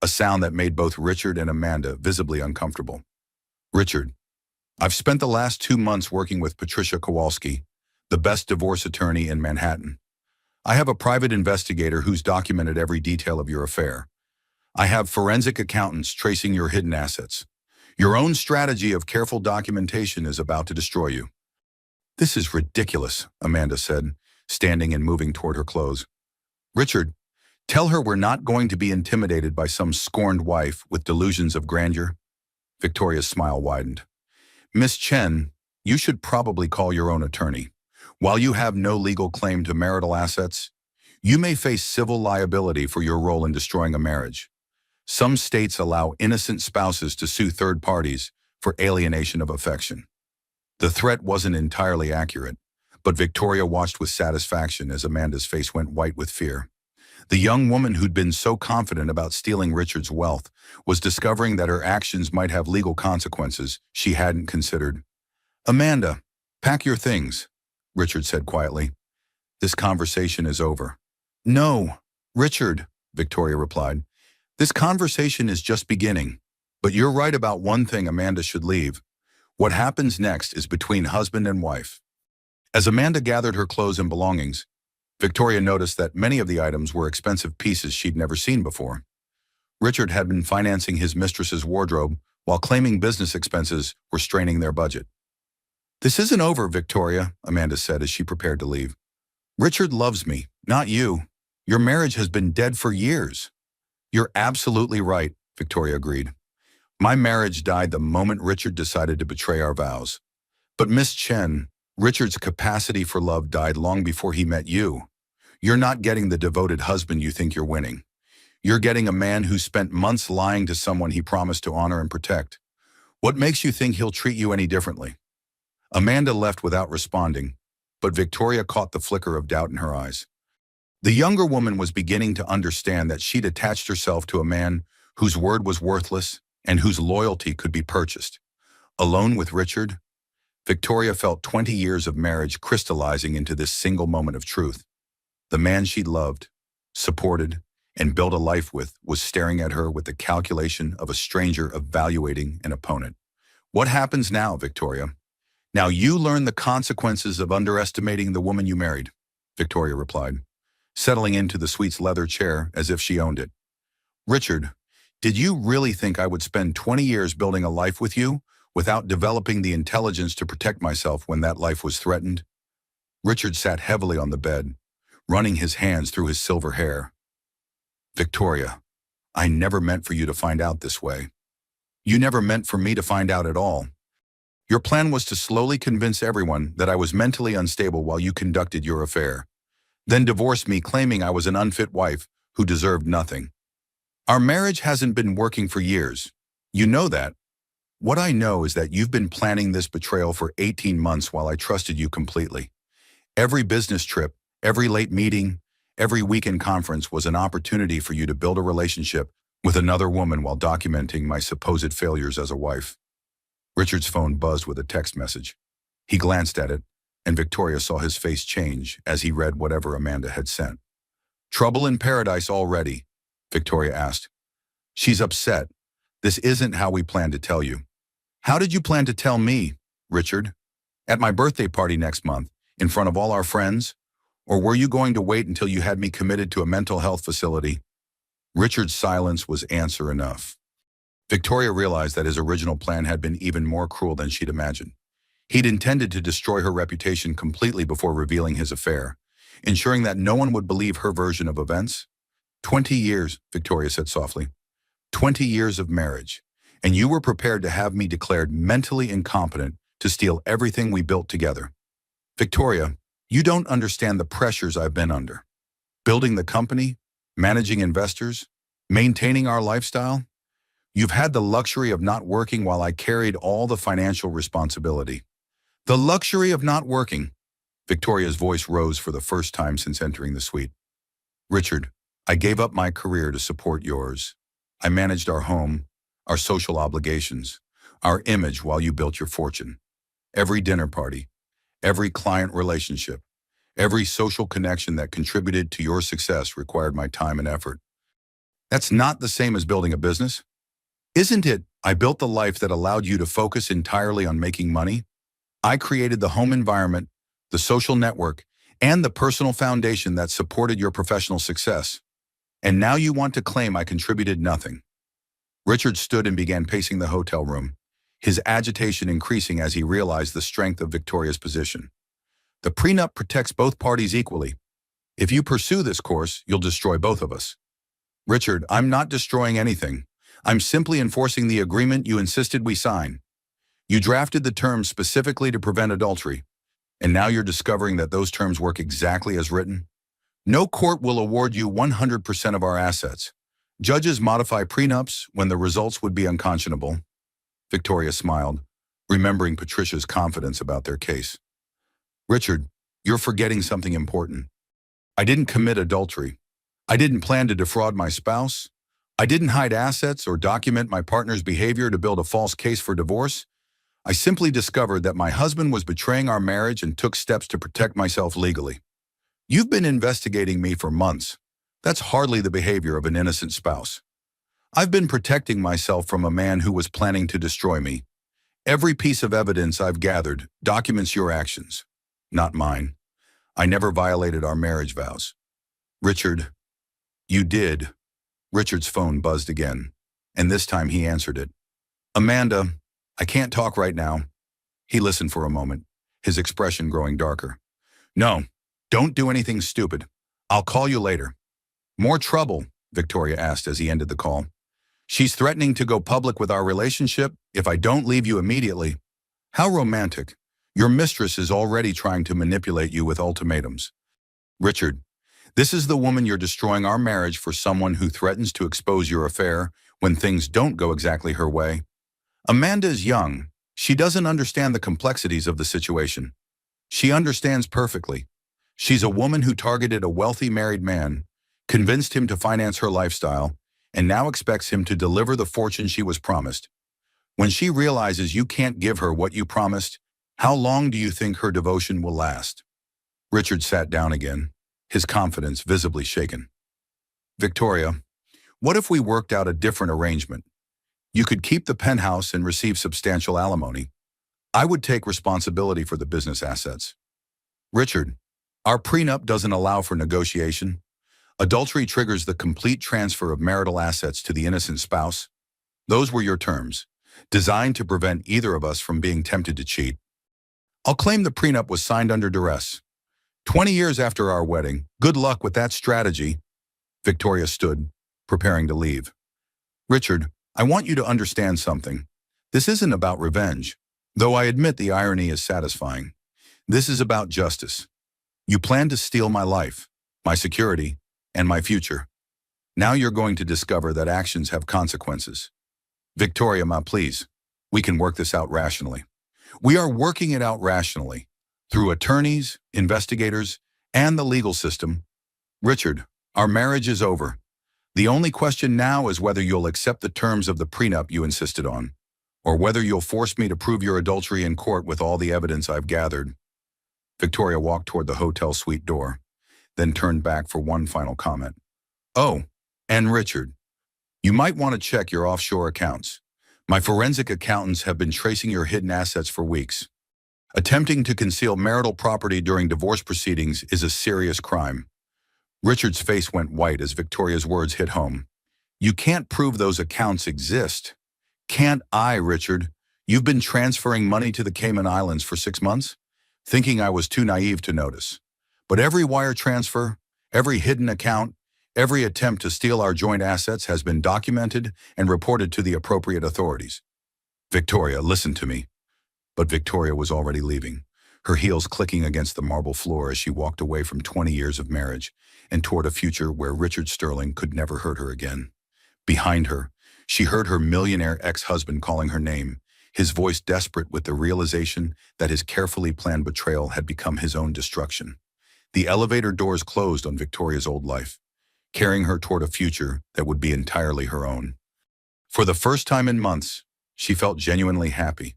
a sound that made both Richard and Amanda visibly uncomfortable. "Richard, I've spent the last 2 months working with Patricia Kowalski, the best divorce attorney in Manhattan. I have a private investigator who's documented every detail of your affair. I have forensic accountants tracing your hidden assets. Your own strategy of careful documentation is about to destroy you." "This is ridiculous," Amanda said, standing and moving toward her clothes. "Richard, tell her we're not going to be intimidated by some scorned wife with delusions of grandeur." Victoria's smile widened. "Miss Chen, you should probably call your own attorney. While you have no legal claim to marital assets, you may face civil liability for your role in destroying a marriage. Some states allow innocent spouses to sue third parties for alienation of affection." The threat wasn't entirely accurate, but Victoria watched with satisfaction as Amanda's face went white with fear. The young woman who'd been so confident about stealing Richard's wealth was discovering that her actions might have legal consequences she hadn't considered. "Amanda, pack your things," Richard said quietly. "This conversation is over." "No, Richard," Victoria replied. "This conversation is just beginning. But you're right about one thing: Amanda should leave. What happens next is between husband and wife." As Amanda gathered her clothes and belongings, Victoria noticed that many of the items were expensive pieces she'd never seen before. Richard had been financing his mistress's wardrobe while claiming business expenses were straining their budget. This isn't over, Victoria, Amanda said as she prepared to leave. Richard loves me, not you. Your marriage has been dead for years. You're absolutely right, Victoria agreed. My marriage died the moment Richard decided to betray our vows. But Miss Chen, Richard's capacity for love died long before he met you. You're not getting the devoted husband you think you're winning. You're getting a man who spent months lying to someone he promised to honor and protect. What makes you think he'll treat you any differently? Amanda left without responding, but Victoria caught the flicker of doubt in her eyes. The younger woman was beginning to understand that she'd attached herself to a man whose word was worthless and whose loyalty could be purchased. Alone with Richard, Victoria felt 20 years of marriage crystallizing into this single moment of truth. The man she'd loved, supported, and built a life with was staring at her with the calculation of a stranger evaluating an opponent. What happens now, Victoria? Now you learn the consequences of underestimating the woman you married, Victoria replied, settling into the suite's leather chair as if she owned it. Richard, did you really think I would spend 20 years building a life with you without developing the intelligence to protect myself when that life was threatened? Richard sat heavily on the bed, running his hands through his silver hair. Victoria, I never meant for you to find out this way. You never meant for me to find out at all. Your plan was to slowly convince everyone that I was mentally unstable while you conducted your affair, then divorce me claiming I was an unfit wife who deserved nothing. Our marriage hasn't been working for years. You know that. What I know is that you've been planning this betrayal for 18 months while I trusted you completely. Every business trip, every late meeting, every weekend conference was an opportunity for you to build a relationship with another woman while documenting my supposed failures as a wife. Richard's phone buzzed with a text message. He glanced at it, and Victoria saw his face change as he read whatever Amanda had sent. Trouble in paradise already? Victoria asked. She's upset. This isn't how we planned to tell you. How did you plan to tell me, Richard? At my birthday party next month, in front of all our friends? Or were you going to wait until you had me committed to a mental health facility? Richard's silence was answer enough. Victoria realized that his original plan had been even more cruel than she'd imagined. He'd intended to destroy her reputation completely before revealing his affair, ensuring that no one would believe her version of events. 20 years, Victoria said softly. 20 years of marriage, and you were prepared to have me declared mentally incompetent to steal everything we built together. Victoria, you don't understand the pressures I've been under. Building the company, managing investors, maintaining our lifestyle. You've had the luxury of not working while I carried all the financial responsibility. The luxury of not working. Victoria's voice rose for the first time since entering the suite. Richard, I gave up my career to support yours. I managed our home, our social obligations, our image while you built your fortune. Every dinner party, every client relationship, every social connection that contributed to your success required my time and effort. That's not the same as building a business. Isn't it? I built the life that allowed you to focus entirely on making money. I created the home environment, the social network, and the personal foundation that supported your professional success. And now you want to claim I contributed nothing. Richard stood and began pacing the hotel room, his agitation increasing as he realized the strength of Victoria's position. The prenup protects both parties equally. If you pursue this course, you'll destroy both of us. Richard, I'm not destroying anything. I'm simply enforcing the agreement you insisted we sign. You drafted the terms specifically to prevent adultery, and now you're discovering that those terms work exactly as written. No court will award you 100% of our assets. Judges modify prenups when the results would be unconscionable. Victoria smiled, remembering Patricia's confidence about their case. Richard, you're forgetting something important. I didn't commit adultery. I didn't plan to defraud my spouse. I didn't hide assets or document my partner's behavior to build a false case for divorce. I simply discovered that my husband was betraying our marriage and took steps to protect myself legally. You've been investigating me for months. That's hardly the behavior of an innocent spouse. I've been protecting myself from a man who was planning to destroy me. Every piece of evidence I've gathered documents your actions, not mine. I never violated our marriage vows. Richard, you did. Richard's phone buzzed again, and this time he answered it. Amanda, I can't talk right now. He listened for a moment, his expression growing darker. No, don't do anything stupid. I'll call you later. More trouble? Victoria asked as he ended the call. She's threatening to go public with our relationship if I don't leave you immediately. How romantic. Your mistress is already trying to manipulate you with ultimatums. Richard, this is the woman you're destroying our marriage for, someone who threatens to expose your affair when things don't go exactly her way. Amanda is young. She doesn't understand the complexities of the situation. She understands perfectly. She's a woman who targeted a wealthy married man, convinced him to finance her lifestyle, and now expects him to deliver the fortune she was promised. When she realizes you can't give her what you promised, how long do you think her devotion will last? Richard sat down again, his confidence visibly shaken. Victoria, what if we worked out a different arrangement? You could keep the penthouse and receive substantial alimony. I would take responsibility for the business assets. Richard, our prenup doesn't allow for negotiation. Adultery triggers the complete transfer of marital assets to the innocent spouse. Those were your terms, designed to prevent either of us from being tempted to cheat. I'll claim the prenup was signed under duress. 20 years after our wedding, good luck with that strategy. Victoria stood, preparing to leave. Richard, I want you to understand something. This isn't about revenge, though I admit the irony is satisfying. This is about justice. You plan to steal my life, my security, and my future. Now you're going to discover that actions have consequences. Victoria, please, we can work this out rationally. We are working it out rationally, through attorneys, investigators, and the legal system. Richard, our marriage is over. The only question now is whether you'll accept the terms of the prenup you insisted on, or whether you'll force me to prove your adultery in court with all the evidence I've gathered. Victoria walked toward the hotel suite door, then turned back for one final comment. Oh, and Richard, you might want to check your offshore accounts. My forensic accountants have been tracing your hidden assets for weeks. Attempting to conceal marital property during divorce proceedings is a serious crime. Richard's face went white as Victoria's words hit home. You can't prove those accounts exist. Can't I, Richard? You've been transferring money to the Cayman Islands for 6 months, thinking I was too naive to notice. But every wire transfer, every hidden account, every attempt to steal our joint assets has been documented and reported to the appropriate authorities. Victoria, listen to me. But Victoria was already leaving, her heels clicking against the marble floor as she walked away from 20 years of marriage and toward a future where Richard Sterling could never hurt her again. Behind her, she heard her millionaire ex-husband calling her name, his voice desperate with the realization that his carefully planned betrayal had become his own destruction. The elevator doors closed on Victoria's old life, carrying her toward a future that would be entirely her own. For the first time in months, she felt genuinely happy.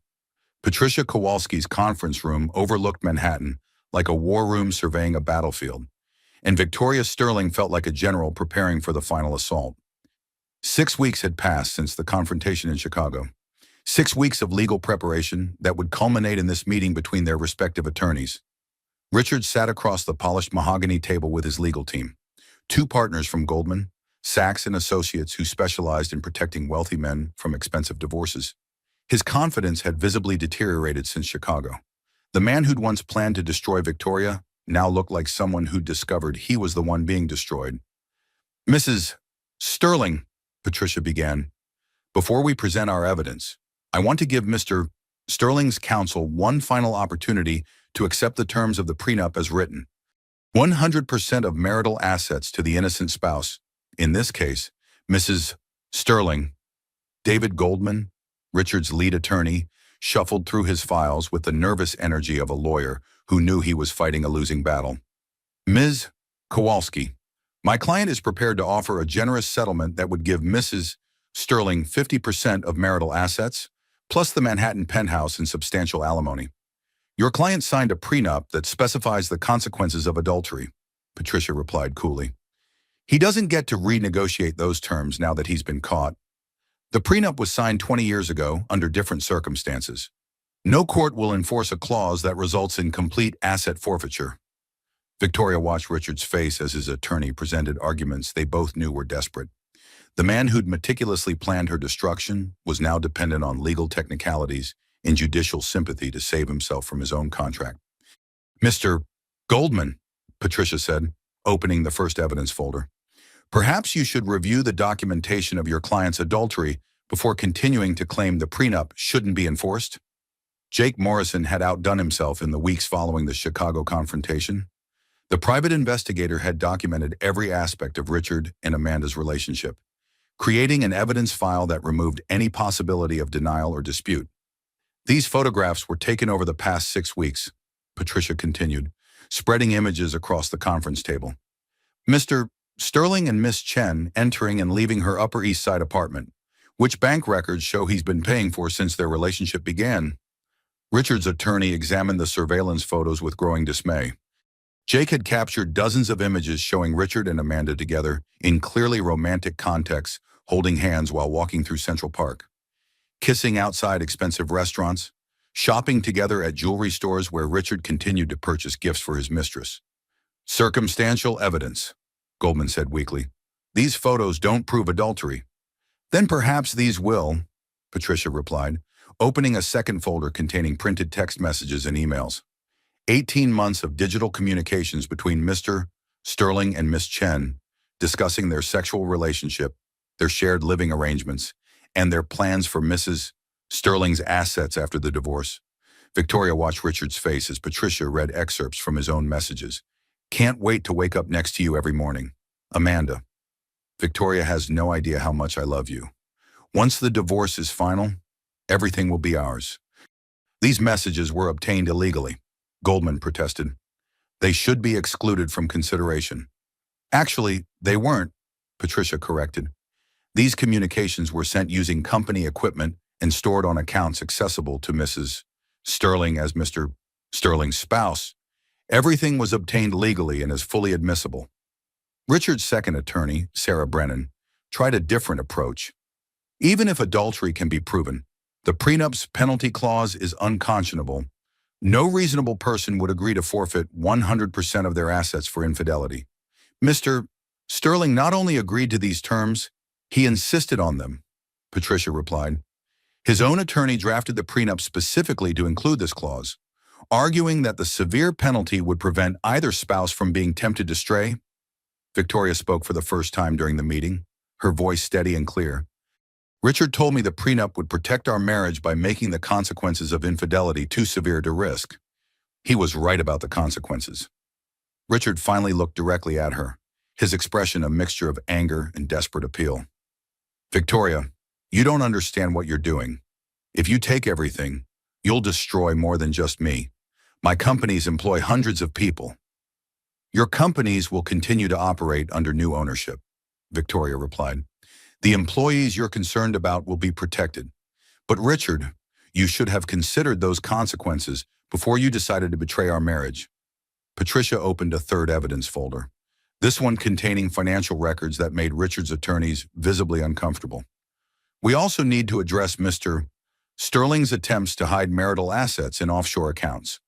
Patricia Kowalski's conference room overlooked Manhattan like a war room surveying a battlefield, and Victoria Sterling felt like a general preparing for the final assault. 6 weeks had passed since the confrontation in Chicago. 6 weeks of legal preparation that would culminate in this meeting between their respective attorneys. Richard sat across the polished mahogany table with his legal team, 2 partners from Goldman, Sachs and Associates who specialized in protecting wealthy men from expensive divorces. His confidence had visibly deteriorated since Chicago. The man who'd once planned to destroy Victoria now looked like someone who'd discovered he was the one being destroyed. Mrs. Sterling, Patricia began, before we present our evidence, I want to give Mr. Sterling's counsel one final opportunity to accept the terms of the prenup as written. 100% of marital assets to the innocent spouse, in this case, Mrs. Sterling. David Goldman, Richard's lead attorney, shuffled through his files with the nervous energy of a lawyer who knew he was fighting a losing battle. Ms. Kowalski, my client is prepared to offer a generous settlement that would give Mrs. Sterling 50% of marital assets, plus the Manhattan penthouse and substantial alimony. Your client signed a prenup that specifies the consequences of adultery, Patricia replied coolly. He doesn't get to renegotiate those terms now that he's been caught. The prenup was signed 20 years ago under different circumstances. No court will enforce a clause that results in complete asset forfeiture. Victoria watched Richard's face as his attorney presented arguments they both knew were desperate. The man who'd meticulously planned her destruction was now dependent on legal technicalities in judicial sympathy to save himself from his own contract. "Mr. Goldman," Patricia said, opening the first evidence folder. "Perhaps you should review the documentation of your client's adultery before continuing to claim the prenup shouldn't be enforced." Jake Morrison had outdone himself in the weeks following the Chicago confrontation. The private investigator had documented every aspect of Richard and Amanda's relationship, creating an evidence file that removed any possibility of denial or dispute. "These photographs were taken over the past 6 weeks," Patricia continued, spreading images across the conference table. "Mr. Sterling and Miss Chen entering and leaving her Upper East Side apartment, which bank records show he's been paying for since their relationship began." Richard's attorney examined the surveillance photos with growing dismay. Jake had captured dozens of images showing Richard and Amanda together in clearly romantic contexts, holding hands while walking through Central Park, kissing outside expensive restaurants, shopping together at jewelry stores where Richard continued to purchase gifts for his mistress. "Circumstantial evidence," Goldman said weakly. "These photos don't prove adultery." "Then perhaps these will," Patricia replied, opening a second folder containing printed text messages and emails. 18 months of digital communications between Mr. Sterling and Miss Chen, discussing their sexual relationship, their shared living arrangements, and their plans for Mrs. Sterling's assets after the divorce. Victoria watched Richard's face as Patricia read excerpts from his own messages. "Can't wait to wake up next to you every morning. Amanda. Victoria has no idea how much I love you. Once the divorce is final, everything will be ours." "These messages were obtained illegally," Goldman protested. "They should be excluded from consideration." "Actually, they weren't," Patricia corrected. "These communications were sent using company equipment and stored on accounts accessible to Mrs. Sterling as Mr. Sterling's spouse. Everything was obtained legally and is fully admissible." Richard's second attorney, Sarah Brennan, tried a different approach. "Even if adultery can be proven, the prenup's penalty clause is unconscionable. No reasonable person would agree to forfeit 100% of their assets for infidelity. Mr. Sterling not only agreed to these terms, he insisted on them," Patricia replied. "His own attorney drafted the prenup specifically to include this clause, arguing that the severe penalty would prevent either spouse from being tempted to stray." Victoria spoke for the first time during the meeting, her voice steady and clear. "Richard told me the prenup would protect our marriage by making the consequences of infidelity too severe to risk. He was right about the consequences." Richard finally looked directly at her, his expression a mixture of anger and desperate appeal. "Victoria, you don't understand what you're doing. If you take everything, you'll destroy more than just me. My companies employ hundreds of people." "Your companies will continue to operate under new ownership," Victoria replied. "The employees you're concerned about will be protected. But Richard, you should have considered those consequences before you decided to betray our marriage." Patricia opened a third evidence folder, this one containing financial records that made Richard's attorneys visibly uncomfortable. "We also need to address Mr. Sterling's attempts to hide marital assets in offshore accounts."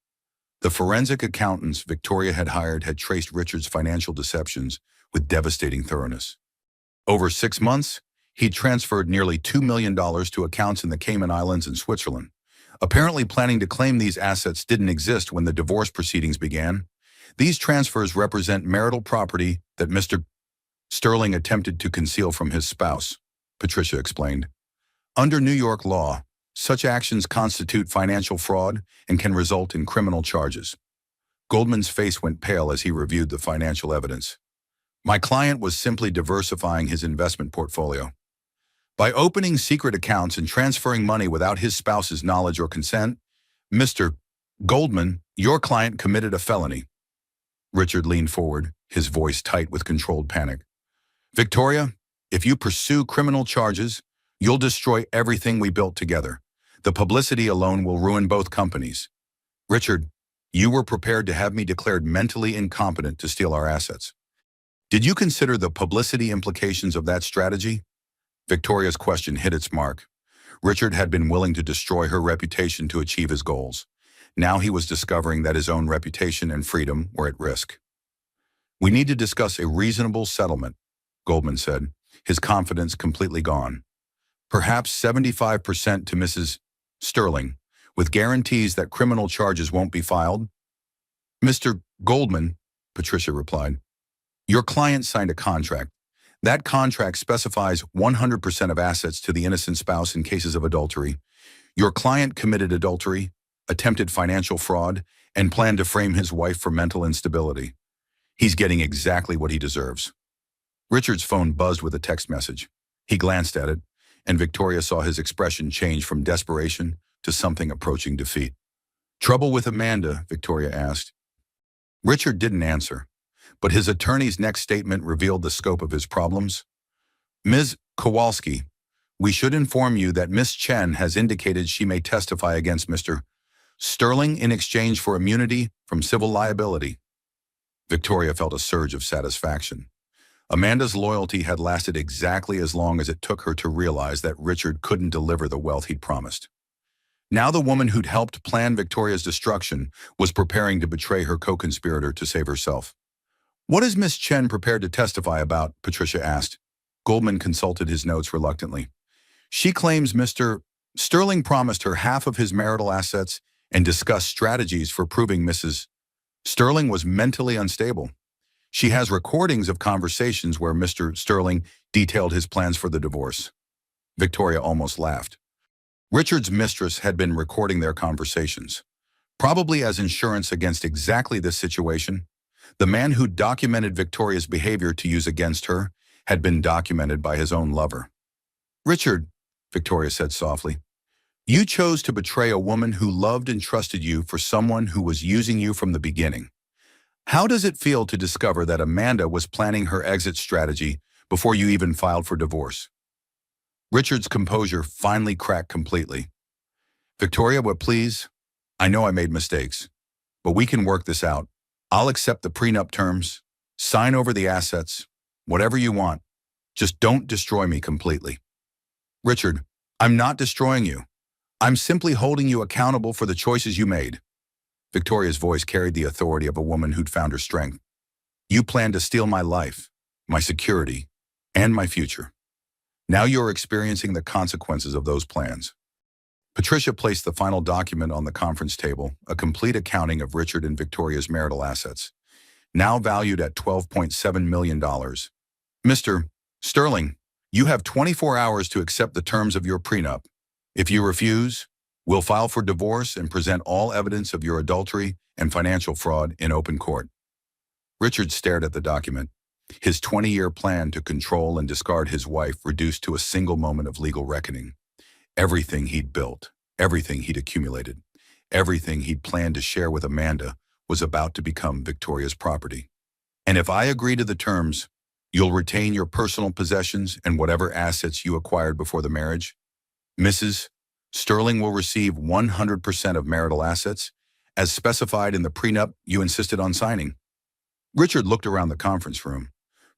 The forensic accountants Victoria had hired had traced Richard's financial deceptions with devastating thoroughness. Over 6 months, he transferred nearly $2 million to accounts in the Cayman Islands and Switzerland, apparently planning to claim these assets didn't exist when the divorce proceedings began. "These transfers represent marital property that Mr. Sterling attempted to conceal from his spouse," Patricia explained. "Under New York law, such actions constitute financial fraud and can result in criminal charges." Goldman's face went pale as he reviewed the financial evidence. "My client was simply diversifying his investment portfolio. By opening secret accounts and transferring money without his spouse's knowledge or consent, Mr. Goldman, your client committed a felony." Richard leaned forward, his voice tight with controlled panic. "Victoria, if you pursue criminal charges, you'll destroy everything we built together. The publicity alone will ruin both companies. Richard, you were prepared to have me declared mentally incompetent to steal our assets. Did you consider the publicity implications of that strategy?" Victoria's question hit its mark. Richard had been willing to destroy her reputation to achieve his goals. Now he was discovering that his own reputation and freedom were at risk. "We need to discuss a reasonable settlement," Goldman said, his confidence completely gone. "Perhaps 75% to Mrs. Sterling, with guarantees that criminal charges won't be filed? Mr. Goldman, Patricia replied, your client signed a contract. That contract specifies 100% of assets to the innocent spouse in cases of adultery. Your client committed adultery, attempted financial fraud, and planned to frame his wife for mental instability. He's getting exactly what he deserves. Richard's phone buzzed with a text message. He glanced at it, and Victoria saw his expression change from desperation to something approaching defeat. Trouble with Amanda? Victoria asked. Richard didn't answer, but his attorney's next statement revealed the scope of his problems. Ms. Kowalski, we should inform you that Miss Chen has indicated she may testify against Mr. Sterling in exchange for immunity from civil liability. Victoria felt a surge of satisfaction. Amanda's loyalty had lasted exactly as long as it took her to realize that Richard couldn't deliver the wealth he'd promised. Now the woman who'd helped plan Victoria's destruction was preparing to betray her co-conspirator to save herself. What is Miss Chen prepared to testify about? Patricia asked. Goldman consulted his notes reluctantly. She claims Mr. Sterling promised her half of his marital assets and discussed strategies for proving Mrs. Sterling was mentally unstable. She has recordings of conversations where Mr. Sterling detailed his plans for the divorce. Victoria almost laughed. Richard's mistress had been recording their conversations, probably as insurance against exactly this situation. The man who documented Victoria's behavior to use against her had been documented by his own lover. Richard, Victoria said softly, you chose to betray a woman who loved and trusted you for someone who was using you from the beginning. How does it feel to discover that Amanda was planning her exit strategy before you even filed for divorce? Richard's composure finally cracked completely. Victoria, but please, I know I made mistakes, but we can work this out. I'll accept the prenup terms, sign over the assets, whatever you want. Just don't destroy me completely. Richard, I'm not destroying you. I'm simply holding you accountable for the choices you made. Victoria's voice carried the authority of a woman who'd found her strength. You planned to steal my life, my security, and my future. Now you're experiencing the consequences of those plans. Patricia placed the final document on the conference table, a complete accounting of Richard and Victoria's marital assets, now valued at $12.7 million. Mr. Sterling, you have 24 hours to accept the terms of your prenup. If you refuse, we'll file for divorce and present all evidence of your adultery and financial fraud in open court. Richard stared at the document, his 20-year plan to control and discard his wife reduced to a single moment of legal reckoning. Everything he'd built, everything he'd accumulated, everything he'd planned to share with Amanda was about to become Victoria's property. And if I agree to the terms, you'll retain your personal possessions and whatever assets you acquired before the marriage. Mrs. Sterling will receive 100% of marital assets, as specified in the prenup you insisted on signing. Richard looked around the conference room,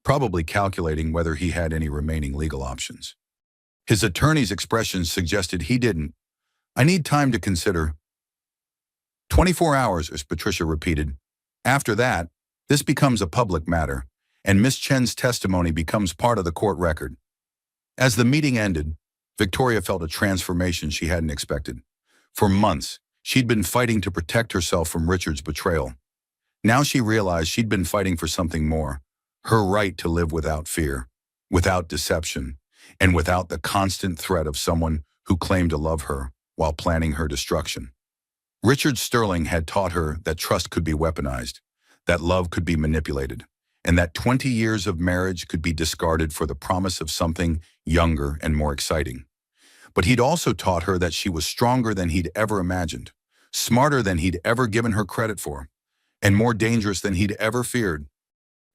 probably calculating whether he had any remaining legal options. His attorney's expressions suggested he didn't. I need time to consider. 24 hours, as Patricia repeated. After that, this becomes a public matter, and Miss Chen's testimony becomes part of the court record. As the meeting ended, Victoria felt a transformation she hadn't expected. For months, she'd been fighting to protect herself from Richard's betrayal. Now she realized she'd been fighting for something more, her right to live without fear, without deception, and without the constant threat of someone who claimed to love her while planning her destruction. Richard Sterling had taught her that trust could be weaponized, that love could be manipulated, and that 20 years of marriage could be discarded for the promise of something younger and more exciting. But he'd also taught her that she was stronger than he'd ever imagined, smarter than he'd ever given her credit for, and more dangerous than he'd ever feared.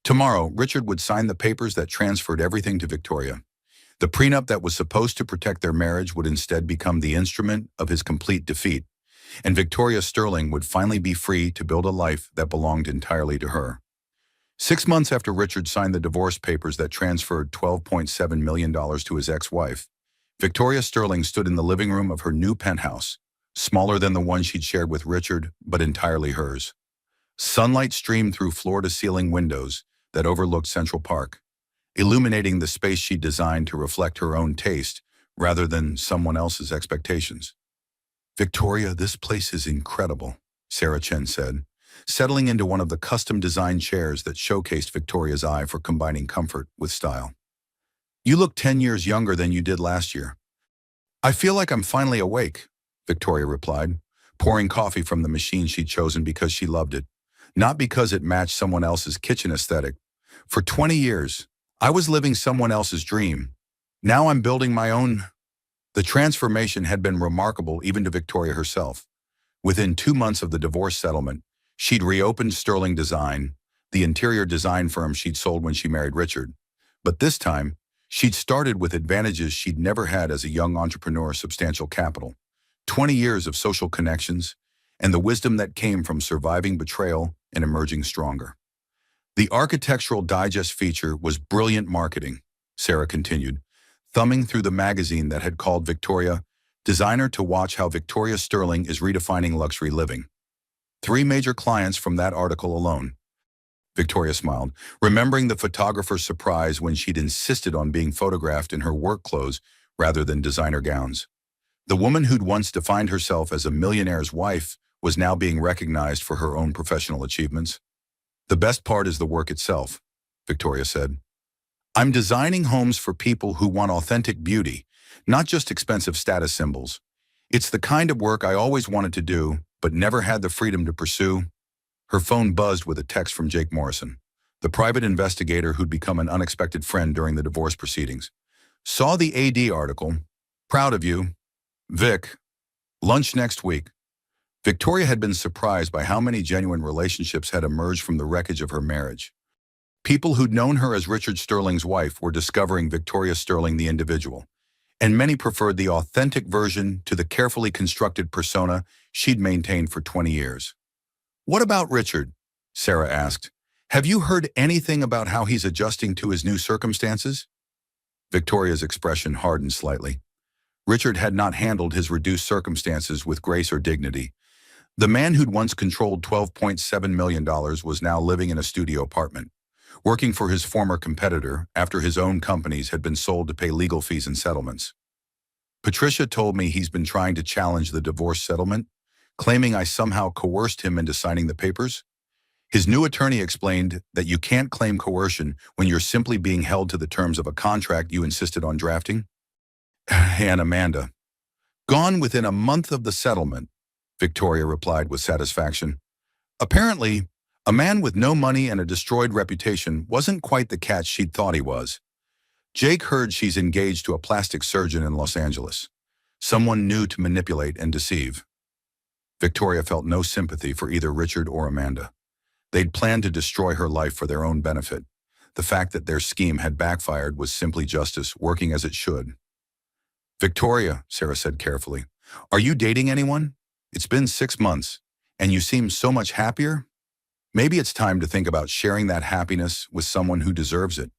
Tomorrow, Richard would sign the papers that transferred everything to Victoria. The prenup that was supposed to protect their marriage would instead become the instrument of his complete defeat, and Victoria Sterling would finally be free to build a life that belonged entirely to her. 6 months after Richard signed the divorce papers that transferred $12.7 million to his ex-wife, Victoria Sterling stood in the living room of her new penthouse, smaller than the one she'd shared with Richard, but entirely hers. Sunlight streamed through floor-to-ceiling windows that overlooked Central Park, illuminating the space she'd designed to reflect her own taste rather than someone else's expectations. Victoria, this place is incredible, Sarah Chen said, settling into one of the custom-designed chairs that showcased Victoria's eye for combining comfort with style. You look 10 years younger than you did last year. I feel like I'm finally awake, Victoria replied, pouring coffee from the machine she'd chosen because she loved it, not because it matched someone else's kitchen aesthetic. For 20 years, I was living someone else's dream. Now I'm building my own. The transformation had been remarkable even to Victoria herself. Within 2 months of the divorce settlement, she'd reopened Sterling Design, the interior design firm she'd sold when she married Richard. But this time, she'd started with advantages she'd never had as a young entrepreneur: substantial capital, 20 years of social connections, and the wisdom that came from surviving betrayal and emerging stronger. The Architectural Digest feature was brilliant marketing, Sarah continued, thumbing through the magazine that had called Victoria Designer to watch how Victoria Sterling is redefining luxury living. 3 major clients from that article alone. Victoria smiled, remembering the photographer's surprise when she'd insisted on being photographed in her work clothes rather than designer gowns. The woman who'd once defined herself as a millionaire's wife was now being recognized for her own professional achievements. The best part is the work itself, Victoria said. I'm designing homes for people who want authentic beauty, not just expensive status symbols. It's the kind of work I always wanted to do, but never had the freedom to pursue. Her phone buzzed with a text from Jake Morrison, the private investigator who'd become an unexpected friend during the divorce proceedings. Saw the AD article. Proud of you. Vic. Lunch next week. Victoria had been surprised by how many genuine relationships had emerged from the wreckage of her marriage. People who'd known her as Richard Sterling's wife were discovering Victoria Sterling the individual, and many preferred the authentic version to the carefully constructed persona she'd maintained for 20 years. What about Richard? Sarah asked. Have you heard anything about how he's adjusting to his new circumstances? Victoria's expression hardened slightly. Richard had not handled his reduced circumstances with grace or dignity. The man who'd once controlled $12.7 million was now living in a studio apartment, working for his former competitor after his own companies had been sold to pay legal fees and settlements. Patricia told me he's been trying to challenge the divorce settlement, claiming I somehow coerced him into signing the papers. His new attorney explained that you can't claim coercion when you're simply being held to the terms of a contract you insisted on drafting. And Amanda. Gone within a month of the settlement, Victoria replied with satisfaction. Apparently, a man with no money and a destroyed reputation wasn't quite the catch she'd thought he was. Jake heard she's engaged to a plastic surgeon in Los Angeles, someone new to manipulate and deceive. Victoria felt no sympathy for either Richard or Amanda. They'd planned to destroy her life for their own benefit. The fact that their scheme had backfired was simply justice, working as it should. Victoria, Sarah said carefully, are you dating anyone? It's been 6 months, and you seem so much happier. Maybe it's time to think about sharing that happiness with someone who deserves it.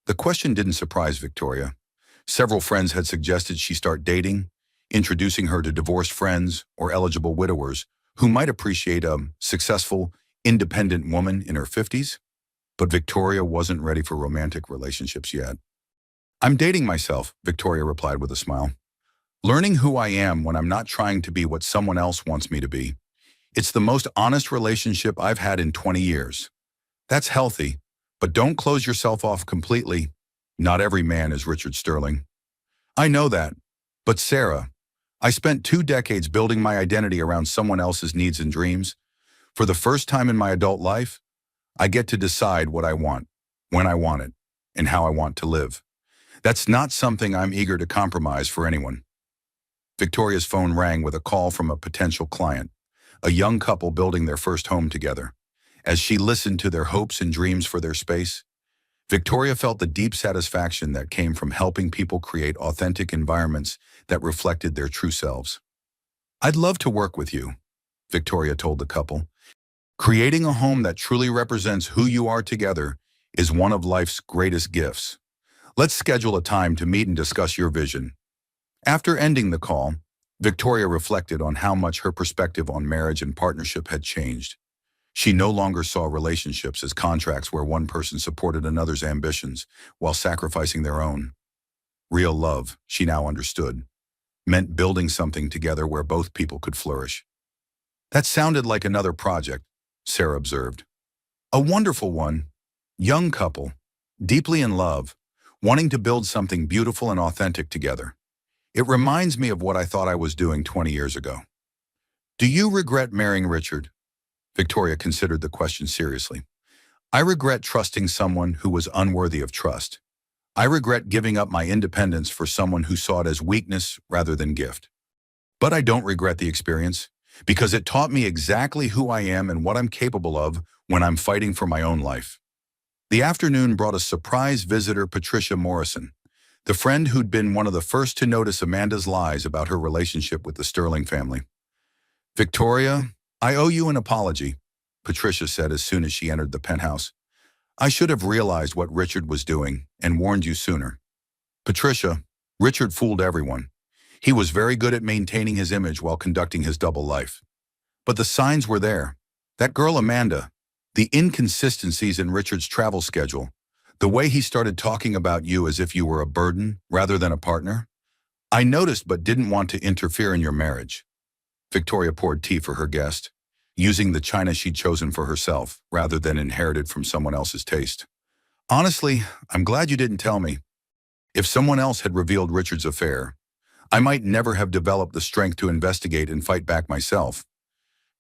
The question didn't surprise Victoria. Several friends had suggested she start dating, introducing her to divorced friends or eligible widowers who might appreciate a successful, independent woman in her 50s. But Victoria wasn't ready for romantic relationships yet. I'm dating myself, Victoria replied with a smile. Learning who I am when I'm not trying to be what someone else wants me to be. It's the most honest relationship I've had in 20 years. That's healthy, but don't close yourself off completely. Not every man is Richard Sterling. I know that, but Sarah, I spent 2 decades building my identity around someone else's needs and dreams. For the first time in my adult life, I get to decide what I want, when I want it, and how I want to live. That's not something I'm eager to compromise for anyone. Victoria's phone rang with a call from a potential client, a young couple building their first home together. As she listened to their hopes and dreams for their space, Victoria felt the deep satisfaction that came from helping people create authentic environments that reflected their true selves. I'd love to work with you, Victoria told the couple. Creating a home that truly represents who you are together is one of life's greatest gifts. Let's schedule a time to meet and discuss your vision. After ending the call, Victoria reflected on how much her perspective on marriage and partnership had changed. She no longer saw relationships as contracts where one person supported another's ambitions while sacrificing their own. Real love, she now understood, meant building something together where both people could flourish. That sounded like another project, Sarah observed. A wonderful one. Young couple, deeply in love, wanting to build something beautiful and authentic together. It reminds me of what I thought I was doing 20 years ago. Do you regret marrying Richard? Victoria considered the question seriously. I regret trusting someone who was unworthy of trust. I regret giving up my independence for someone who saw it as weakness rather than gift. But I don't regret the experience, because it taught me exactly who I am and what I'm capable of when I'm fighting for my own life. The afternoon brought a surprise visitor, Patricia Morrison, the friend who'd been one of the first to notice Amanda's lies about her relationship with the Sterling family. Victoria, I owe you an apology, Patricia said as soon as she entered the penthouse. I should have realized what Richard was doing and warned you sooner. Patricia, Richard fooled everyone. He was very good at maintaining his image while conducting his double life. But the signs were there. That girl Amanda, the inconsistencies in Richard's travel schedule, the way he started talking about you as if you were a burden rather than a partner. I noticed but didn't want to interfere in your marriage. Victoria poured tea for her guest, using the china she'd chosen for herself rather than inherited from someone else's taste. Honestly, I'm glad you didn't tell me. If someone else had revealed Richard's affair, I might never have developed the strength to investigate and fight back myself.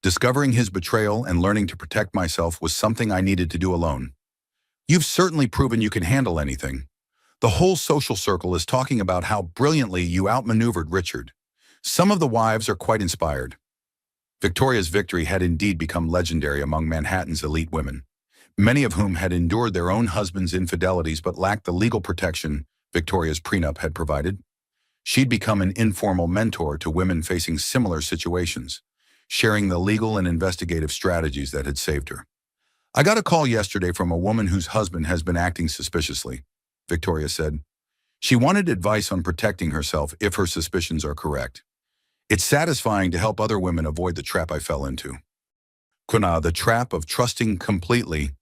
Discovering his betrayal and learning to protect myself was something I needed to do alone. You've certainly proven you can handle anything. The whole social circle is talking about how brilliantly you outmaneuvered Richard. Some of the wives are quite inspired. Victoria's victory had indeed become legendary among Manhattan's elite women, many of whom had endured their own husbands' infidelities but lacked the legal protection Victoria's prenup had provided. She'd become an informal mentor to women facing similar situations, sharing the legal and investigative strategies that had saved her. I got a call yesterday from a woman whose husband has been acting suspiciously, Victoria said. She wanted advice on protecting herself if her suspicions are correct. It's satisfying to help other women avoid the trap I fell into. Kuna, the trap of trusting completely.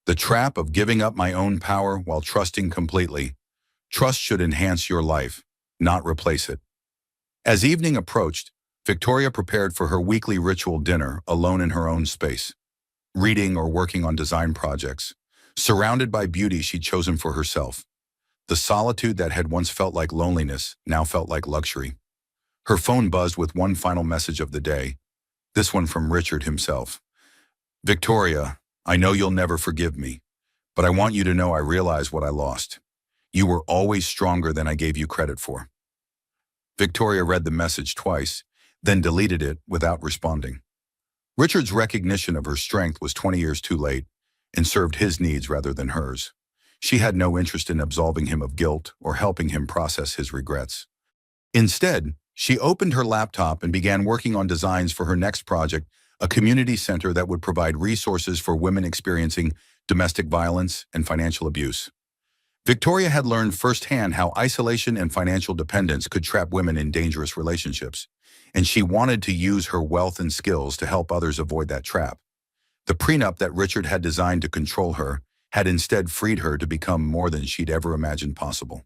The trap of giving up my own power while trusting completely. Trust should enhance your life, not replace it. As evening approached, Victoria prepared for her weekly ritual dinner alone in her own space, reading or working on design projects, surrounded by beauty she'd chosen for herself. The solitude that had once felt like loneliness now felt like luxury. Her phone buzzed with one final message of the day, this one from Richard himself. Victoria, I know you'll never forgive me, but I want you to know I realize what I lost. You were always stronger than I gave you credit for. Victoria read the message twice, then deleted it without responding. Richard's recognition of her strength was 20 years too late and served his needs rather than hers. She had no interest in absolving him of guilt or helping him process his regrets. Instead, she opened her laptop and began working on designs for her next project, a community center that would provide resources for women experiencing domestic violence and financial abuse. Victoria had learned firsthand how isolation and financial dependence could trap women in dangerous relationships, and she wanted to use her wealth and skills to help others avoid that trap. The prenup that Richard had designed to control her had instead freed her to become more than she'd ever imagined possible.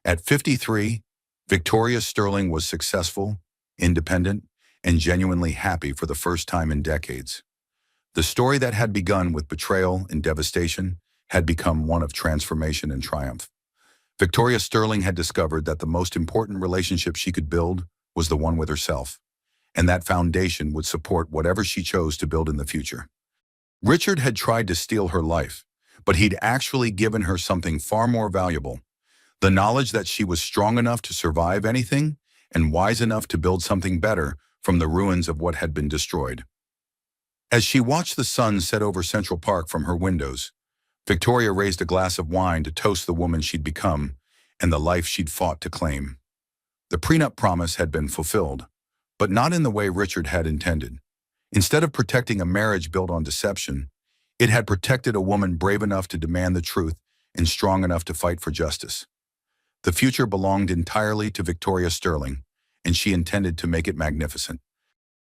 At 53, Victoria Sterling was successful, independent, and genuinely happy for the first time in decades. The story that had begun with betrayal and devastation had become one of transformation and triumph. Victoria Sterling had discovered that the most important relationship she could build was the one with herself, and that foundation would support whatever she chose to build in the future. Richard had tried to steal her life, but he'd actually given her something far more valuable, the knowledge that she was strong enough to survive anything and wise enough to build something better from the ruins of what had been destroyed. As she watched the sun set over Central Park from her windows, Victoria raised a glass of wine to toast the woman she'd become and the life she'd fought to claim. The prenup promise had been fulfilled, but not in the way Richard had intended. Instead of protecting a marriage built on deception, it had protected a woman brave enough to demand the truth and strong enough to fight for justice. The future belonged entirely to Victoria Sterling, and she intended to make it magnificent.